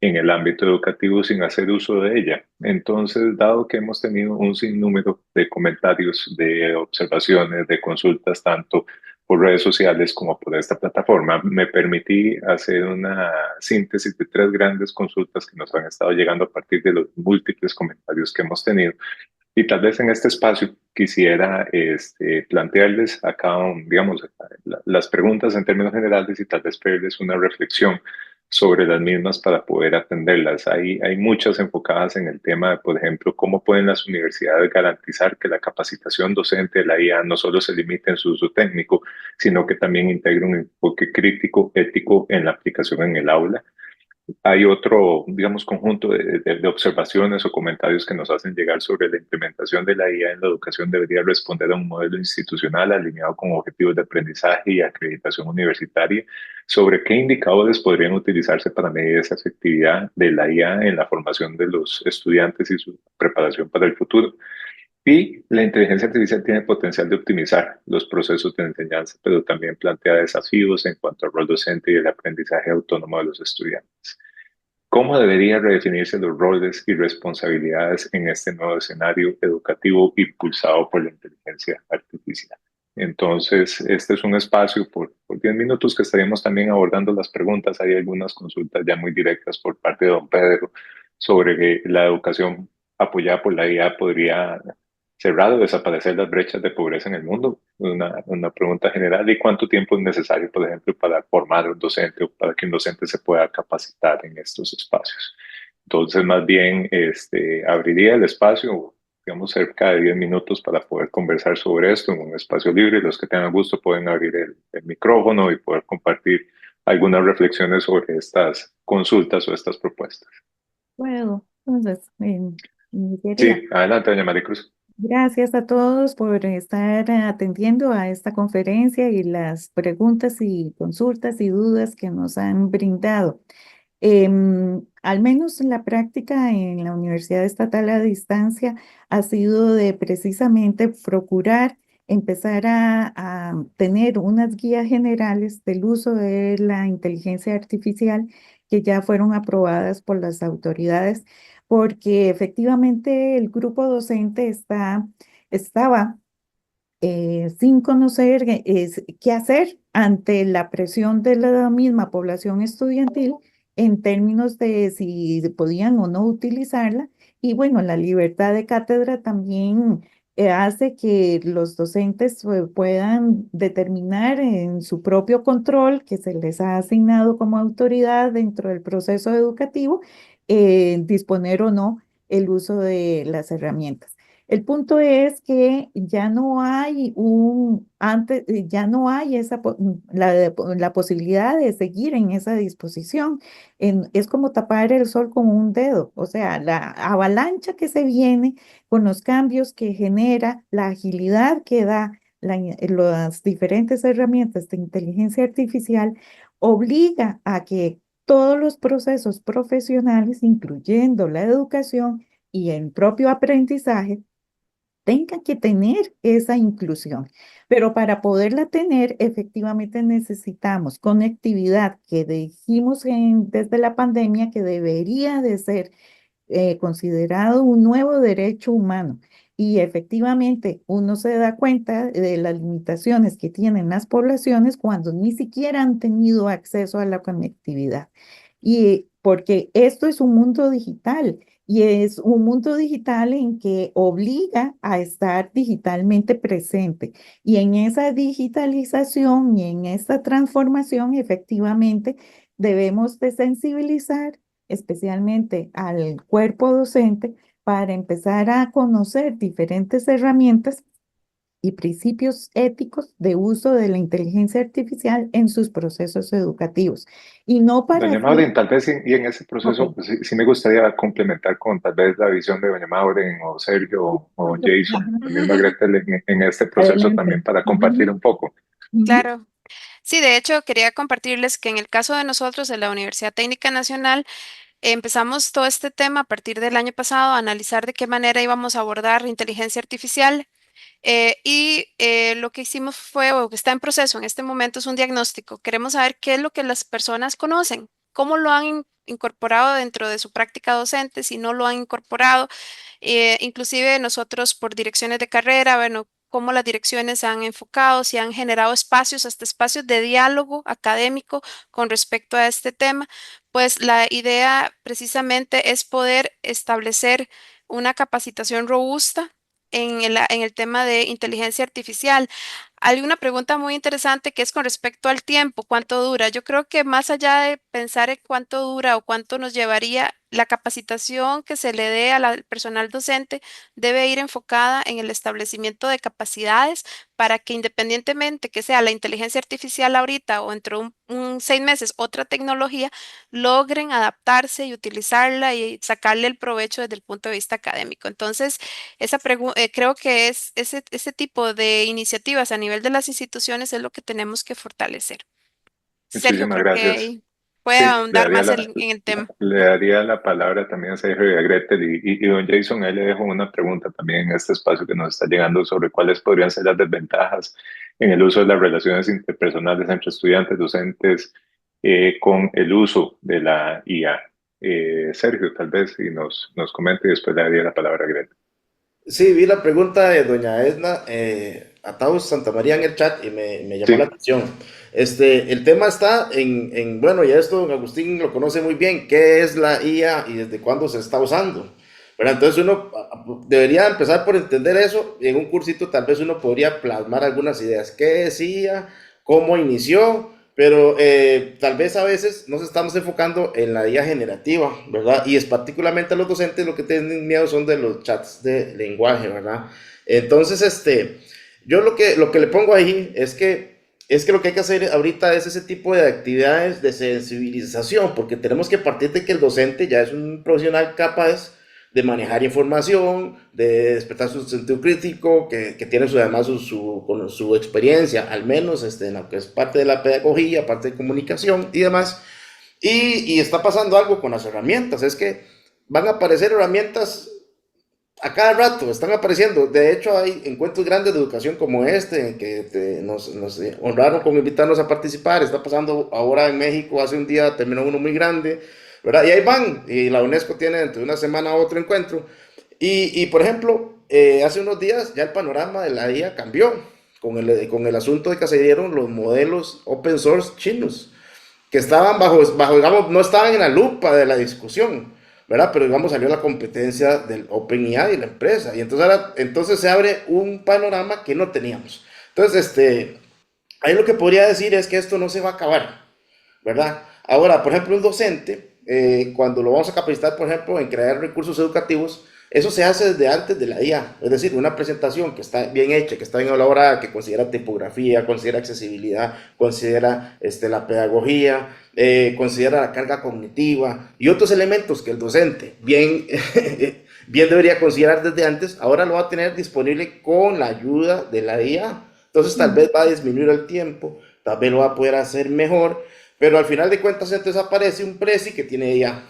en el ámbito educativo sin hacer uso de ella. Entonces, dado que hemos tenido un sinnúmero de comentarios, de observaciones, de consultas, tanto por redes sociales como por esta plataforma, me permití hacer una síntesis de tres grandes consultas que nos han estado llegando a partir de los múltiples comentarios que hemos tenido. Y tal vez en este espacio quisiera plantearles acá, digamos, las preguntas en términos generales y tal vez pedirles una reflexión sobre las mismas para poder atenderlas. Hay muchas enfocadas en el tema de, por ejemplo, cómo pueden las universidades garantizar que la capacitación docente de la IA no solo se limite en su uso técnico, sino que también integre un enfoque crítico, ético en la aplicación en el aula. Hay otro, digamos, conjunto de observaciones o comentarios que nos hacen llegar sobre la implementación de la IA en la educación debería responder a un modelo institucional alineado con objetivos de aprendizaje y acreditación universitaria, sobre qué indicadores podrían utilizarse para medir esa efectividad de la IA en la formación de los estudiantes y su preparación para el futuro. Y la inteligencia artificial tiene potencial de optimizar los procesos de enseñanza, pero también plantea desafíos en cuanto al rol docente y el aprendizaje autónomo de los estudiantes. ¿Cómo deberían redefinirse los roles y responsabilidades en este nuevo escenario educativo impulsado por la inteligencia artificial? Entonces, este es un espacio por 10 minutos que estaríamos también abordando las preguntas. Hay algunas consultas ya muy directas por parte de don Pedro sobre que la educación apoyada por la IA podría cerrar o desaparecer las brechas de pobreza en el mundo. Una pregunta general. ¿Y cuánto tiempo es necesario, por ejemplo, para formar un docente o para que un docente se pueda capacitar en estos espacios? Entonces, más bien, abriría el espacio, digamos, cerca de 10 minutos para poder conversar sobre esto en un espacio libre. Los que tengan gusto pueden abrir el micrófono y poder compartir algunas reflexiones sobre estas consultas o estas propuestas. Bueno, entonces, Iniciaría. Sí, adelante, doña Maricruz. Gracias a todos por estar atendiendo a esta conferencia y las preguntas y consultas y dudas que nos han brindado. Al menos la práctica en la Universidad Estatal a Distancia ha sido de precisamente procurar empezar a tener unas guías generales del uso de la inteligencia artificial que ya fueron aprobadas por las autoridades, porque efectivamente el grupo docente estaba sin conocer qué hacer ante la presión de la misma población estudiantil en términos de si podían o no utilizarla. Y bueno, la libertad de cátedra también hace que los docentes puedan determinar en su propio control que se les ha asignado como autoridad dentro del proceso educativo, disponer o no el uso de las herramientas. El punto es que ya no hay ya no hay la posibilidad de seguir en esa disposición. Es como tapar el sol con un dedo, o sea, la avalancha que se viene con los cambios que genera, la agilidad que da las diferentes herramientas de inteligencia artificial, obliga a que todos los procesos profesionales, incluyendo la educación y el propio aprendizaje, tengan que tener esa inclusión. Pero para poderla tener, efectivamente necesitamos conectividad que dijimos desde la pandemia que debería de ser considerado un nuevo derecho humano. Y efectivamente uno se da cuenta de las limitaciones que tienen las poblaciones cuando ni siquiera han tenido acceso a la conectividad. Y porque esto es un mundo digital. Y es un mundo digital en que obliga a estar digitalmente presente. Y en esa digitalización y en esta transformación, efectivamente, debemos de sensibilizar especialmente al cuerpo docente para empezar a conocer diferentes herramientas y principios éticos de uso de la inteligencia artificial en sus procesos educativos. Y no para Doña hacer... Maureen, tal vez y en ese proceso Ok. pues, sí me gustaría complementar con tal vez la visión de doña Maureen o Sergio o Jason, la misma Ajá. Gretel en este proceso también Adelante. para compartir Ujú, un poco. ujú. Claro. Sí, de hecho, quería compartirles que en el caso de nosotros, en la Universidad Técnica Nacional, empezamos todo este tema a partir del año pasado, a analizar de qué manera íbamos a abordar la inteligencia artificial. Lo que hicimos fue, o que está en proceso en este momento, es un diagnóstico. Queremos saber qué es lo que las personas conocen, cómo lo han incorporado dentro de su práctica docente, si no lo han incorporado. Inclusive nosotros por direcciones de carrera, bueno, cómo las direcciones se han enfocado, si han generado espacios, hasta espacios de diálogo académico con respecto a este tema. Pues la idea precisamente es poder establecer una capacitación robusta en el tema de inteligencia artificial. Hay una pregunta muy interesante que es con respecto al tiempo, ¿cuánto dura? Yo creo que más allá de pensar en cuánto dura o cuánto nos llevaría, la capacitación que se le dé al personal docente debe ir enfocada en el establecimiento de capacidades para que independientemente que sea la inteligencia artificial ahorita o dentro de un 6 meses otra tecnología, logren adaptarse y utilizarla y sacarle el provecho desde el punto de vista académico. Entonces, creo que es ese tipo de iniciativas a nivel de las instituciones es lo que tenemos que fortalecer. Sergio, Muchísimas creo gracias. que puede Sí, ahondar más en el tema. le daría la palabra también a Sergio y a Gretel y don Jason, ahí le dejo una pregunta también en este espacio que nos está llegando sobre cuáles podrían ser las desventajas en el uso de las relaciones interpersonales entre estudiantes, docentes, con el uso de la IA. Sergio, tal vez, y nos comente y después le daría la palabra a Gretel. Sí, vi la pregunta de doña Edna Ataus Santa María en el chat y me llamó la Sí, atención. El tema está bueno, y esto don Agustín lo conoce muy bien, ¿qué es la IA y desde cuándo se está usando? ¿Verdad? Entonces uno debería empezar por entender eso y en un cursito tal vez uno podría plasmar algunas ideas. ¿Qué es IA? ¿Cómo inició? Pero tal vez a veces nos estamos enfocando en la IA generativa, ¿verdad? Y es particularmente a los docentes lo que tienen miedo son de los chats de lenguaje, ¿verdad? Entonces, yo lo que le pongo ahí es que lo que hay que hacer ahorita es ese tipo de actividades de sensibilización, porque tenemos que partir de que el docente ya es un profesional capaz de manejar información, de despertar su sentido crítico, que tiene además con su experiencia, al menos en lo que es parte de la pedagogía, parte de comunicación y demás. Y está pasando algo con las herramientas, es que van a aparecer herramientas a cada rato, están apareciendo. De hecho, hay encuentros grandes de educación como en que nos honraron con invitarnos a participar. Está pasando ahora en México, hace un día terminó uno muy grande, ¿verdad? Y ahí van, y la UNESCO tiene entre una semana otro encuentro. Por ejemplo, hace unos días ya el panorama de la IA cambió con el asunto de que se dieron los modelos open source chinos, que estaban digamos, no estaban en la lupa de la discusión, ¿verdad? Pero digamos salió la competencia del OpenAI y la empresa, y entonces se abre un panorama que no teníamos. Entonces, ahí lo que podría decir es que esto no se va a acabar, ¿verdad? Ahora, por ejemplo, un docente, cuando lo vamos a capacitar, por ejemplo, en crear recursos educativos, eso se hace desde antes de la IA, es decir, una presentación que está bien hecha, que está bien elaborada, que considera tipografía, considera accesibilidad, considera la pedagogía, considera la carga cognitiva y otros elementos que el docente bien, bien debería considerar desde antes, ahora lo va a tener disponible con la ayuda de la IA. Entonces tal vez va a disminuir el tiempo, tal vez lo va a poder hacer mejor, pero al final de cuentas entonces aparece un Prezi que tiene IA.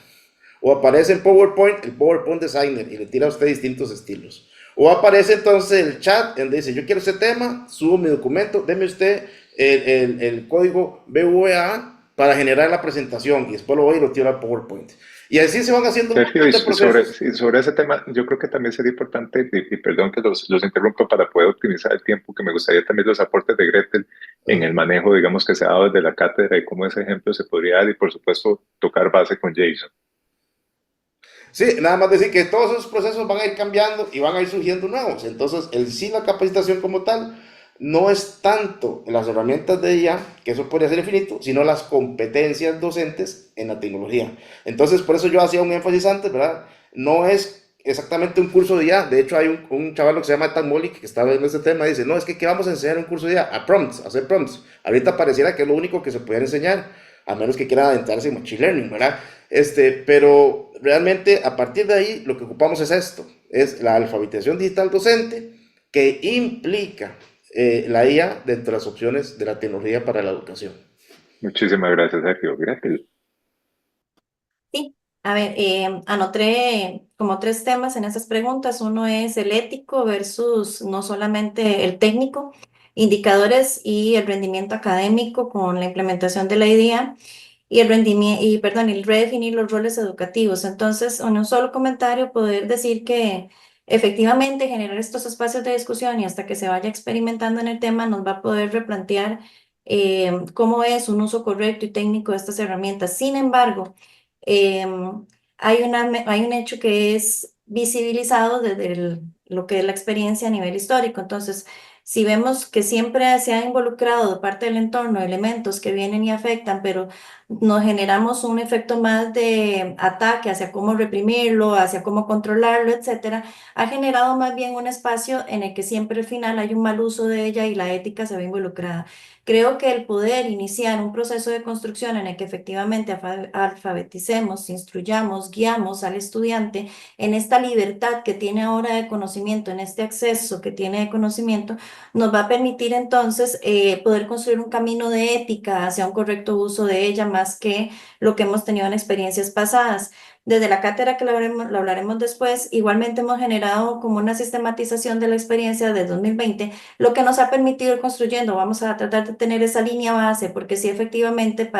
O aparece en PowerPoint el PowerPoint Designer y le tira a usted distintos estilos. O aparece entonces el chat donde dice, yo quiero ese tema, subo mi documento, deme usted el código BVA para generar la presentación y después lo voy y lo tiro al PowerPoint. Y así se van haciendo un Sergio, montón de procesos. sobre ese tema, yo creo que también sería importante, y perdón que los interrumpa para poder optimizar el tiempo, que me gustaría también los aportes de Gretel en el manejo, digamos, que se ha dado desde la cátedra y cómo ese ejemplo se podría dar y, por supuesto, tocar base con Jason. Sí, nada más decir que todos esos procesos van a ir cambiando y van a ir surgiendo nuevos. Entonces, la capacitación como tal no es tanto las herramientas de IA, que eso podría ser infinito, sino las competencias docentes en la tecnología. Entonces, por eso yo hacía un énfasis antes, ¿verdad? No es exactamente un curso de IA. De hecho, hay un chaval que se llama Tan Molik que estaba en este tema y dice, no, es que ¿qué vamos a enseñar en un curso de IA? A prompts, a hacer prompts. Ahorita pareciera que es lo único que se puede enseñar, a menos que quieran adentrarse en machine learning, ¿verdad? Pero realmente a partir de ahí lo que ocupamos es esto, es la alfabetización digital docente que implica la IA dentro de las opciones de la tecnología para la educación. Muchísimas gracias, Sergio. Gretel. Sí, a ver, anoté como tres temas en esas preguntas. Uno es el ético versus no solamente el técnico, indicadores y el rendimiento académico con la implementación de la idea y el rendimiento, y perdón, el redefinir los roles educativos. Entonces, en un solo comentario, poder decir que efectivamente generar estos espacios de discusión y hasta que se vaya experimentando en el tema, nos va a poder replantear cómo es un uso correcto y técnico de estas herramientas. Sin embargo, hay un hecho que es visibilizado desde lo que es la experiencia a nivel histórico. Entonces, si vemos que siempre se ha involucrado de parte del entorno elementos que vienen y afectan, pero nos generamos un efecto más de ataque hacia cómo reprimirlo, hacia cómo controlarlo, etcétera, ha generado más bien un espacio en el que siempre al final hay un mal uso de ella y la ética se ve involucrada. Creo que el poder iniciar un proceso de construcción en el que efectivamente alfabeticemos, instruyamos, guiamos al estudiante en esta libertad que tiene ahora de conocimiento, en este acceso que tiene de conocimiento, nos va a permitir entonces poder construir un camino de ética hacia un correcto uso de ella más que lo que hemos tenido en experiencias pasadas. Desde la cátedra, que lo hablaremos después, igualmente hemos generado como una sistematización de la experiencia de 2020, lo que nos ha permitido ir construyendo. Vamos a tratar de tener esa línea base, porque sí, efectivamente,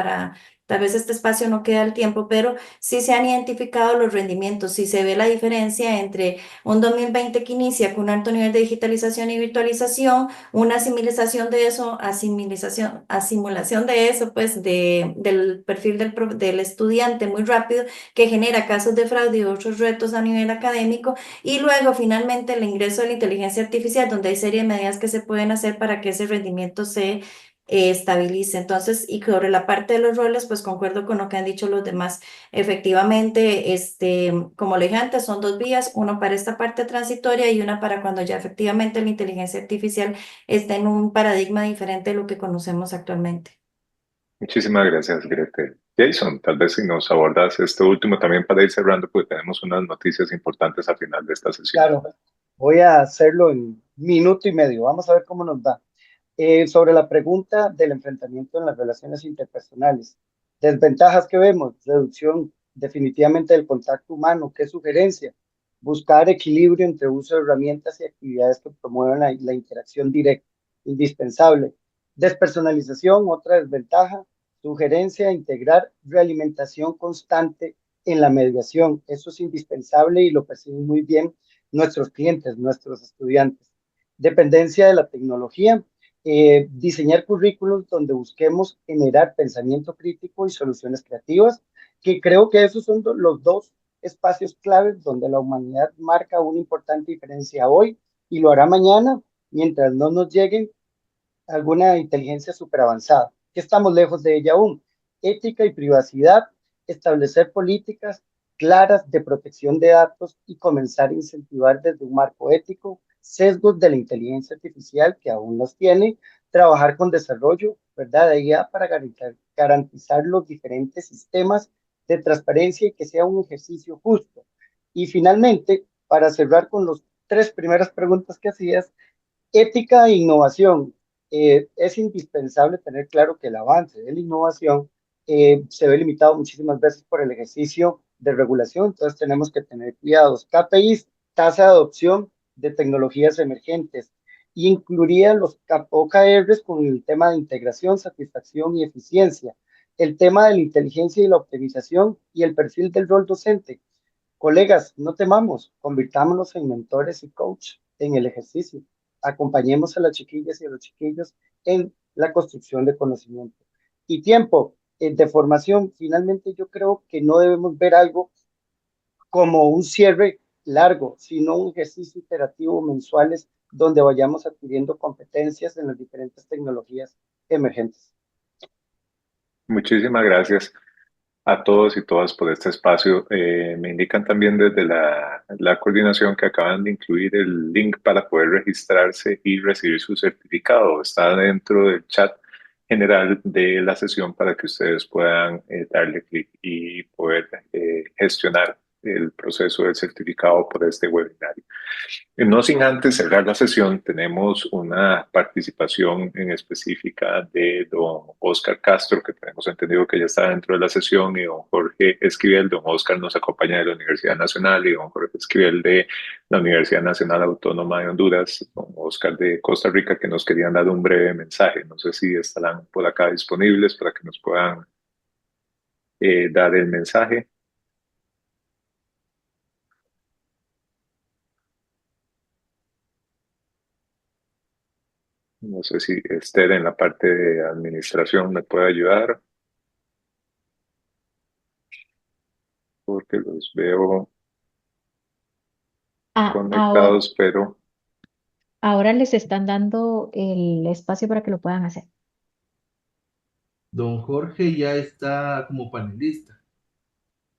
tal vez este espacio no queda el tiempo, pero sí se han identificado los rendimientos, sí se ve la diferencia entre un 2020 que inicia con un alto nivel de digitalización y virtualización, una asimilación de eso, asimulación de eso, pues del perfil del estudiante muy rápido, que genera casos de fraude y otros retos a nivel académico, y luego finalmente el ingreso de la inteligencia artificial, donde hay serie de medidas que se pueden hacer para que ese rendimiento se estabilice. Entonces, y sobre la parte de los roles, pues concuerdo con lo que han dicho los demás. Efectivamente, como le dije antes, son dos vías, uno para esta parte transitoria y una para cuando ya efectivamente la inteligencia artificial está en un paradigma diferente de lo que conocemos actualmente. Muchísimas gracias, Gretel. Jason, tal vez si nos abordas este último también para ir cerrando, porque tenemos unas noticias importantes al final de esta sesión. Claro, voy a hacerlo en minuto y medio. Vamos a ver cómo nos va. Sobre la pregunta del enfrentamiento en las relaciones interpersonales. Desventajas que vemos, reducción definitivamente del contacto humano. ¿Qué sugerencia? Buscar equilibrio entre uso de herramientas y actividades que promuevan la interacción directa, indispensable. Despersonalización, otra desventaja. Sugerencia, integrar realimentación constante en la mediación. Eso es indispensable y lo perciben muy bien nuestros clientes, nuestros estudiantes. Dependencia de la tecnología. Diseñar currículos donde busquemos generar pensamiento crítico y soluciones creativas, que creo que esos son los dos espacios claves donde la humanidad marca una importante diferencia hoy y lo hará mañana mientras no nos lleguen alguna inteligencia súper avanzada, que estamos lejos de ella aún. Ética y privacidad, establecer políticas claras de protección de datos y comenzar a incentivar desde un marco ético sesgos de la inteligencia artificial que aún los tiene, trabajar con desarrollo, ¿verdad? De IA para garantizar los diferentes sistemas de transparencia y que sea un ejercicio justo. Y finalmente, para cerrar con las tres primeras preguntas que hacías, ética e innovación. Es indispensable tener claro que el avance de la innovación se ve limitado muchísimas veces por el ejercicio de regulación, entonces tenemos que tener cuidados. KPIs, tasa de adopción de tecnologías emergentes, y incluiría los OKRs con el tema de integración, satisfacción y eficiencia, el tema de la inteligencia y la optimización y el perfil del rol docente. Colegas, no temamos, convirtámonos en mentores y coach en el ejercicio. Acompañemos a las chiquillas y a los chiquillos en la construcción de conocimiento. Y tiempo de formación, finalmente yo creo que no debemos ver algo como un cierre largo, sino un ejercicio iterativo mensuales donde vayamos adquiriendo competencias en las diferentes tecnologías emergentes. Muchísimas gracias a todos y todas por este espacio. Me indican también desde la coordinación que acaban de incluir el link para poder registrarse y recibir su certificado. Está dentro del chat general de la sesión para que ustedes puedan darle clic y poder gestionar el proceso del certificado por este webinario. No sin antes cerrar la sesión, tenemos una participación en específica de don Oscar Castro, que tenemos entendido que ya está dentro de la sesión, y don Jorge Esquivel. Don Oscar nos acompaña de la Universidad Nacional y don Jorge Esquivel de la Universidad Nacional Autónoma de Honduras. Don Oscar de Costa Rica, que nos querían dar un breve mensaje. No sé si estarán por acá disponibles para que nos puedan dar el mensaje. No sé si Esther en la parte de administración me puede ayudar, porque los veo Ahora, conectados, pero ahora les están dando el espacio para que lo puedan hacer. Don Jorge ya está como panelista.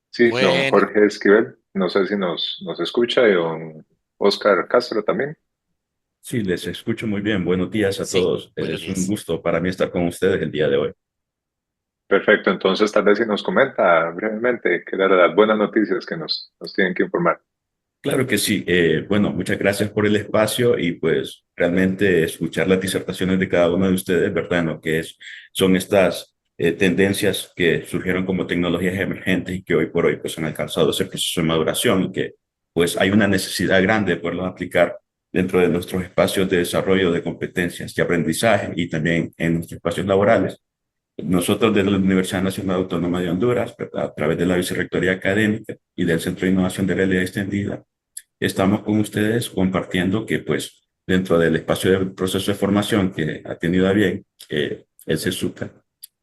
sí, don Bueno, Jorge Esquivel, no sé si nos escucha, y don Oscar Castro también. Sí, les escucho muy bien. Buenos días a sí, todos. buenos Es un días. gusto para mí estar con ustedes el día de hoy. Perfecto, entonces tal vez si nos comenta brevemente qué eran las buenas noticias que nos tienen que informar. Claro que sí. Bueno, muchas gracias por el espacio y pues realmente escuchar las disertaciones de cada uno de ustedes, ¿verdad? En lo que son estas tendencias que surgieron como tecnologías emergentes y que hoy por hoy pues han alcanzado ese proceso de maduración y que pues hay una necesidad grande de poderlos aplicar dentro de nuestros espacios de desarrollo de competencias y aprendizaje y también en nuestros espacios laborales. Nosotros de la Universidad Nacional Autónoma de Honduras, ¿verdad? A través de la Vicerrectoría Académica y del Centro de Innovación de Realidad Extendida, estamos con ustedes compartiendo que pues dentro del espacio del proceso de formación que ha tenido a bien el CESUCA,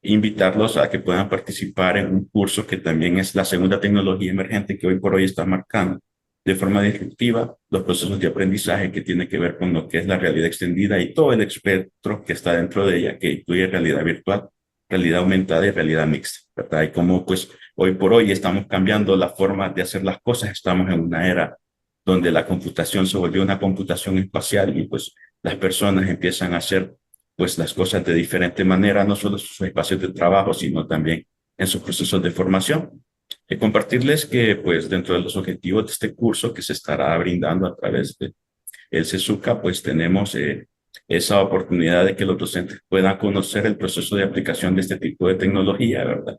invitarlos a que puedan participar en un curso que también es la segunda tecnología emergente que hoy por hoy está marcando de forma disruptiva los procesos de aprendizaje que tiene que ver con lo que es la realidad extendida y todo el espectro que está dentro de ella, que incluye realidad virtual, realidad aumentada y realidad mixta, ¿verdad? Y como pues hoy por hoy estamos cambiando la forma de hacer las cosas, estamos en una era donde la computación se volvió una computación espacial y pues las personas empiezan a hacer pues las cosas de diferente manera, no solo sus espacios de trabajo, sino también en sus procesos de formación. Compartirles que, pues, dentro de los objetivos de este curso que se estará brindando a través de el CESUCA, pues tenemos esa oportunidad de que los docentes puedan conocer el proceso de aplicación de este tipo de tecnología, ¿verdad?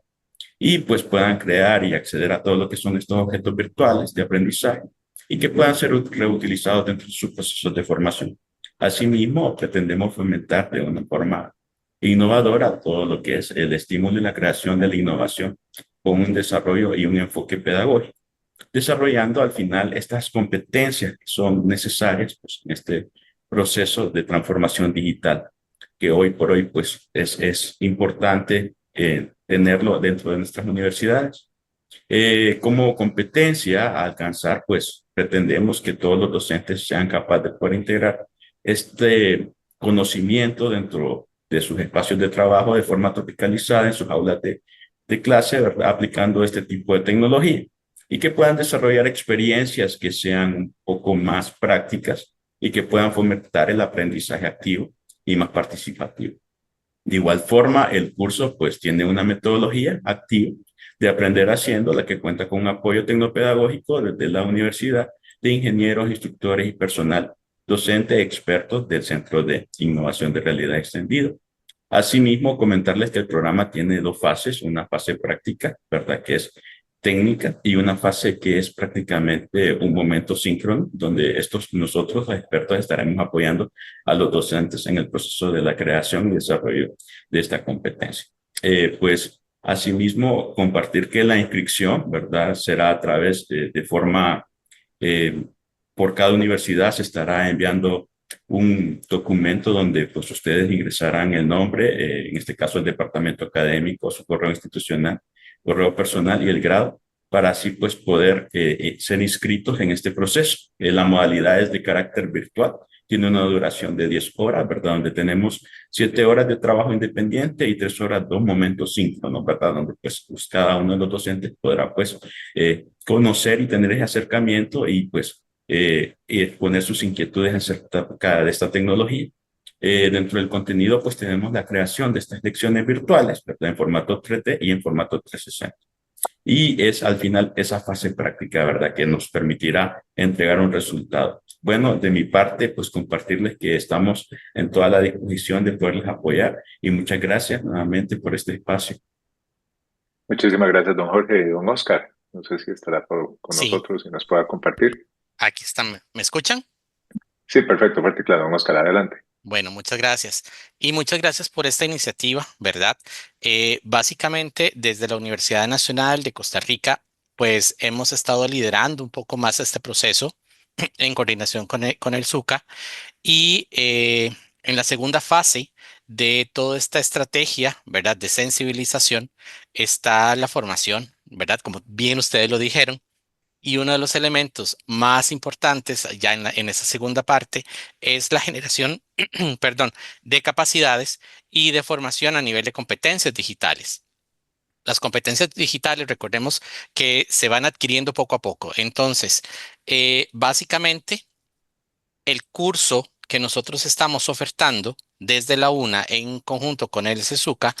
Y pues puedan crear y acceder a todo lo que son estos objetos virtuales de aprendizaje y que puedan ser reutilizados dentro de sus procesos de formación. Asimismo, pretendemos fomentar de una forma innovadora todo lo que es el estímulo y la creación de la innovación con un desarrollo y un enfoque pedagógico, desarrollando al final estas competencias que son necesarias pues, en este proceso de transformación digital, que hoy por hoy pues, es importante tenerlo dentro de nuestras universidades. Como competencia a alcanzar, pues pretendemos que todos los docentes sean capaces de poder integrar este conocimiento dentro de sus espacios de trabajo de forma tropicalizada en sus aulas de clase, ¿verdad? Aplicando este tipo de tecnología y que puedan desarrollar experiencias que sean un poco más prácticas y que puedan fomentar el aprendizaje activo y más participativo. De igual forma, el curso pues tiene una metodología activa de aprender haciendo, la que cuenta con un apoyo tecnopedagógico desde la universidad de ingenieros, instructores y personal docente expertos del Centro de Innovación de Realidad Extendida. Asimismo, comentarles que el programa tiene dos fases, una fase práctica, ¿verdad? Que es técnica, y una fase que es prácticamente un momento síncrono, donde nosotros, los expertos, estaremos apoyando a los docentes en el proceso de la creación y desarrollo de esta competencia. Pues, asimismo, compartir que la inscripción, ¿verdad? Será a través de forma, por cada universidad se estará enviando un documento donde pues ustedes ingresarán el nombre, en este caso el departamento académico, su correo institucional, correo personal y el grado, para así pues poder ser inscritos en este proceso. La modalidad es de carácter virtual, tiene una duración de 10 horas, ¿verdad? Donde tenemos 7 horas de trabajo independiente y 3 horas, 2 momentos síncronos, ¿verdad? Donde pues cada uno de los docentes podrá pues conocer y tener ese acercamiento y pues y exponer sus inquietudes acerca de esta tecnología. Dentro del contenido, pues tenemos la creación de estas lecciones virtuales, ¿verdad? En formato 3D y en formato 360. Y es al final esa fase práctica, ¿verdad? Que nos permitirá entregar un resultado. Bueno, de mi parte, pues compartirles que estamos en toda la disposición de poderles apoyar y muchas gracias nuevamente por este espacio. Muchísimas gracias, don Jorge. Don Oscar, no sé si estará con Sí, nosotros y nos pueda compartir. aquí están. ¿Me escuchan? Sí, perfecto, fuerte y claro. Don Oscar, adelante. Bueno, muchas gracias. Y muchas gracias por esta iniciativa, ¿verdad? Básicamente, desde la Universidad Nacional de Costa Rica, pues hemos estado liderando un poco más este proceso en coordinación con el SUCA. Y en la segunda fase de toda esta estrategia, ¿verdad? De sensibilización está la formación, ¿verdad? Como bien ustedes lo dijeron. Y uno de los elementos más importantes ya en esa segunda parte es la generación, perdón, de capacidades y de formación a nivel de competencias digitales. Las competencias digitales, recordemos que se van adquiriendo poco a poco. Entonces, básicamente, el curso que nosotros estamos ofertando desde la UNA en conjunto con el CESUCA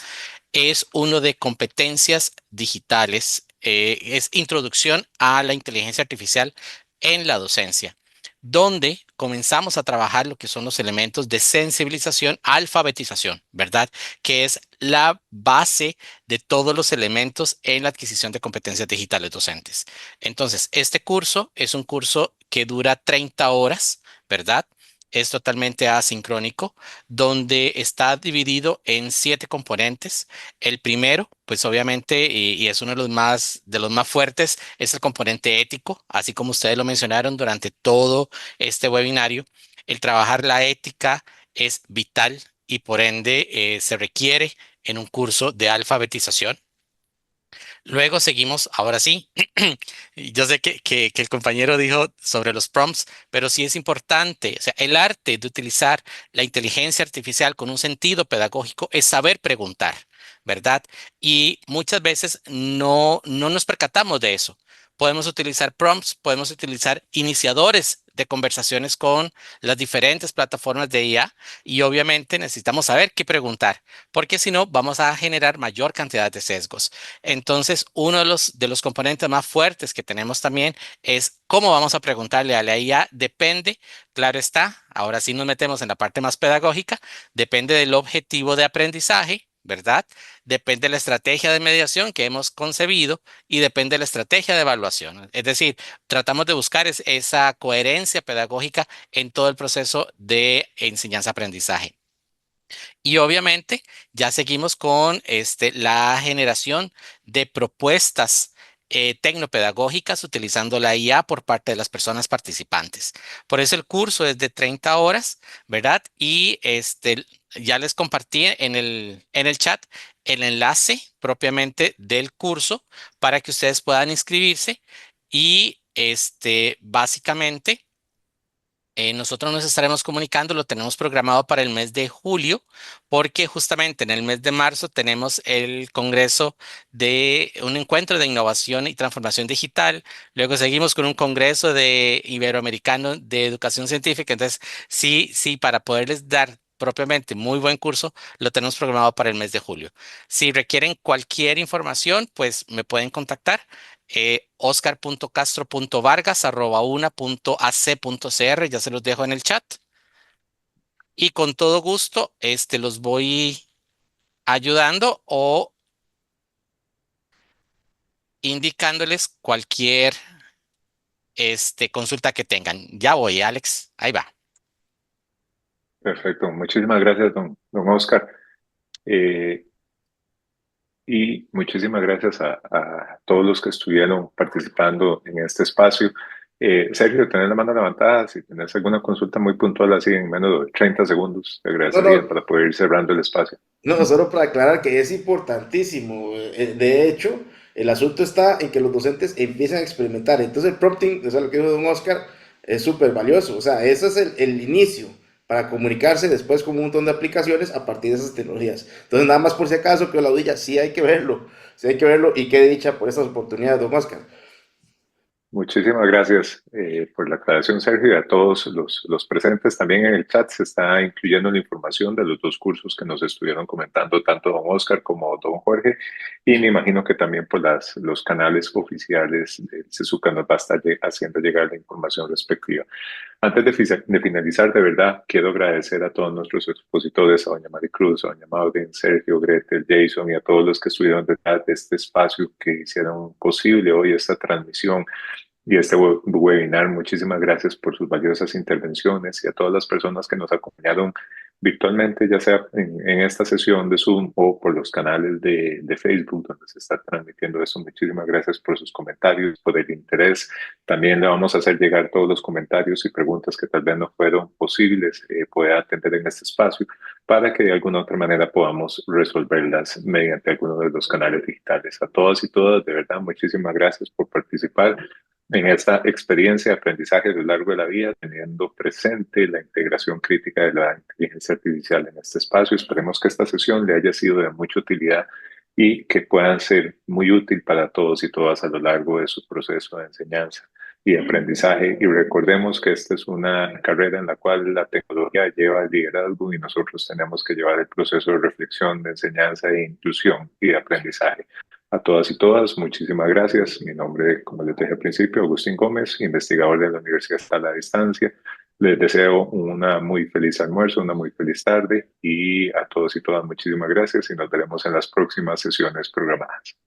es uno de competencias digitales, es introducción a la inteligencia artificial en la docencia, donde comenzamos a trabajar lo que son los elementos de sensibilización, alfabetización, ¿verdad? Que es la base de todos los elementos en la adquisición de competencias digitales docentes. Entonces, este curso es un curso que dura 30 horas, ¿verdad? Es totalmente asincrónico, donde está dividido en 7 componentes. El primero, pues obviamente, y es uno de los más fuertes, es el componente ético, así como ustedes lo mencionaron durante todo este webinario. El trabajar la ética es vital y por ende se requiere en un curso de alfabetización. Luego seguimos, ahora sí, yo sé que el compañero dijo sobre los prompts, pero sí es importante, o sea, el arte de utilizar la inteligencia artificial con un sentido pedagógico es saber preguntar, ¿verdad? Y muchas veces no nos percatamos de eso, podemos utilizar prompts, podemos utilizar iniciadores de conversaciones con las diferentes plataformas de IA y obviamente necesitamos saber qué preguntar, porque si no vamos a generar mayor cantidad de sesgos. Entonces, uno de los componentes más fuertes que tenemos también es cómo vamos a preguntarle a la IA. Depende, claro está, ahora sí nos metemos en la parte más pedagógica, depende del objetivo de aprendizaje, ¿verdad? Depende de la estrategia de mediación que hemos concebido y depende de la estrategia de evaluación. Es decir, tratamos de buscar esa coherencia pedagógica en todo el proceso de enseñanza-aprendizaje. Y obviamente ya seguimos con la generación de propuestas tecnopedagógicas utilizando la IA por parte de las personas participantes. Por eso el curso es de 30 horas, ¿verdad? Y ya les compartí en el chat el enlace propiamente del curso para que ustedes puedan inscribirse y básicamente nosotros nos estaremos comunicando, lo tenemos programado para el mes de julio, porque justamente en el mes de marzo tenemos el congreso de un encuentro de innovación y transformación digital. Luego seguimos con un congreso de Iberoamericano de Educación Científica. Entonces, sí, para poderles dar propiamente muy buen curso, lo tenemos programado para el mes de julio. Si requieren cualquier información, pues me pueden contactar. oscar.castro.vargas@una.ac.cr, ya se los dejo en el chat. Y con todo gusto, los voy ayudando o indicándoles cualquier consulta que tengan. Ya voy, Alex. Ahí va. Perfecto, muchísimas gracias, don Oscar. Y muchísimas gracias a todos los que estuvieron participando en este espacio. Sergio, tenés la mano levantada. Si tenés alguna consulta muy puntual, así en menos de 30 segundos, te agradecería para poder ir cerrando el espacio. No, solo para aclarar que es importantísimo. De hecho, el asunto está en que los docentes empiezan a experimentar. Entonces, el prompting, o sea, lo que dijo don Oscar, es súper valioso. O sea, ese es el inicio para comunicarse después con un montón de aplicaciones a partir de esas tecnologías. Entonces, nada más por si acaso, que la audilla, sí hay que verlo y qué dicha por estas oportunidades, don Oscar. Muchísimas gracias por la aclaración, Sergio, y a todos los presentes. También en el chat se está incluyendo la información de los dos cursos que nos estuvieron comentando, tanto don Oscar como don Jorge, y me imagino que también por los canales oficiales del CESUCA nos va a estar haciendo llegar la información respectiva. Antes de finalizar, de verdad, quiero agradecer a todos nuestros expositores, a doña Maricruz, a doña Maureen, Sergio, Gretel, Jason y a todos los que estuvieron detrás de este espacio que hicieron posible hoy esta transmisión y este webinar. Muchísimas gracias por sus valiosas intervenciones y a todas las personas que nos acompañaron virtualmente, ya sea en esta sesión de Zoom o por los canales de Facebook donde se está transmitiendo eso. Muchísimas gracias por sus comentarios, por el interés. También le vamos a hacer llegar todos los comentarios y preguntas que tal vez no fueron posibles poder atender en este espacio para que de alguna otra manera podamos resolverlas mediante alguno de los canales digitales. A todas y todas, de verdad, muchísimas gracias por participar en esta experiencia de aprendizaje a lo largo de la vida, teniendo presente la integración crítica de la inteligencia artificial en este espacio. Esperemos que esta sesión le haya sido de mucha utilidad y que puedan ser muy útil para todos y todas a lo largo de su proceso de enseñanza y de aprendizaje. Y recordemos que esta es una carrera en la cual la tecnología lleva el liderazgo y nosotros tenemos que llevar el proceso de reflexión, de enseñanza, de inclusión y de aprendizaje. A todas y todas, muchísimas gracias. Mi nombre, como les dije al principio, Agustín Gómez, investigador de la Universidad Estatal a Distancia. Les deseo una muy feliz almuerzo, una muy feliz tarde y a todos y todas muchísimas gracias y nos veremos en las próximas sesiones programadas.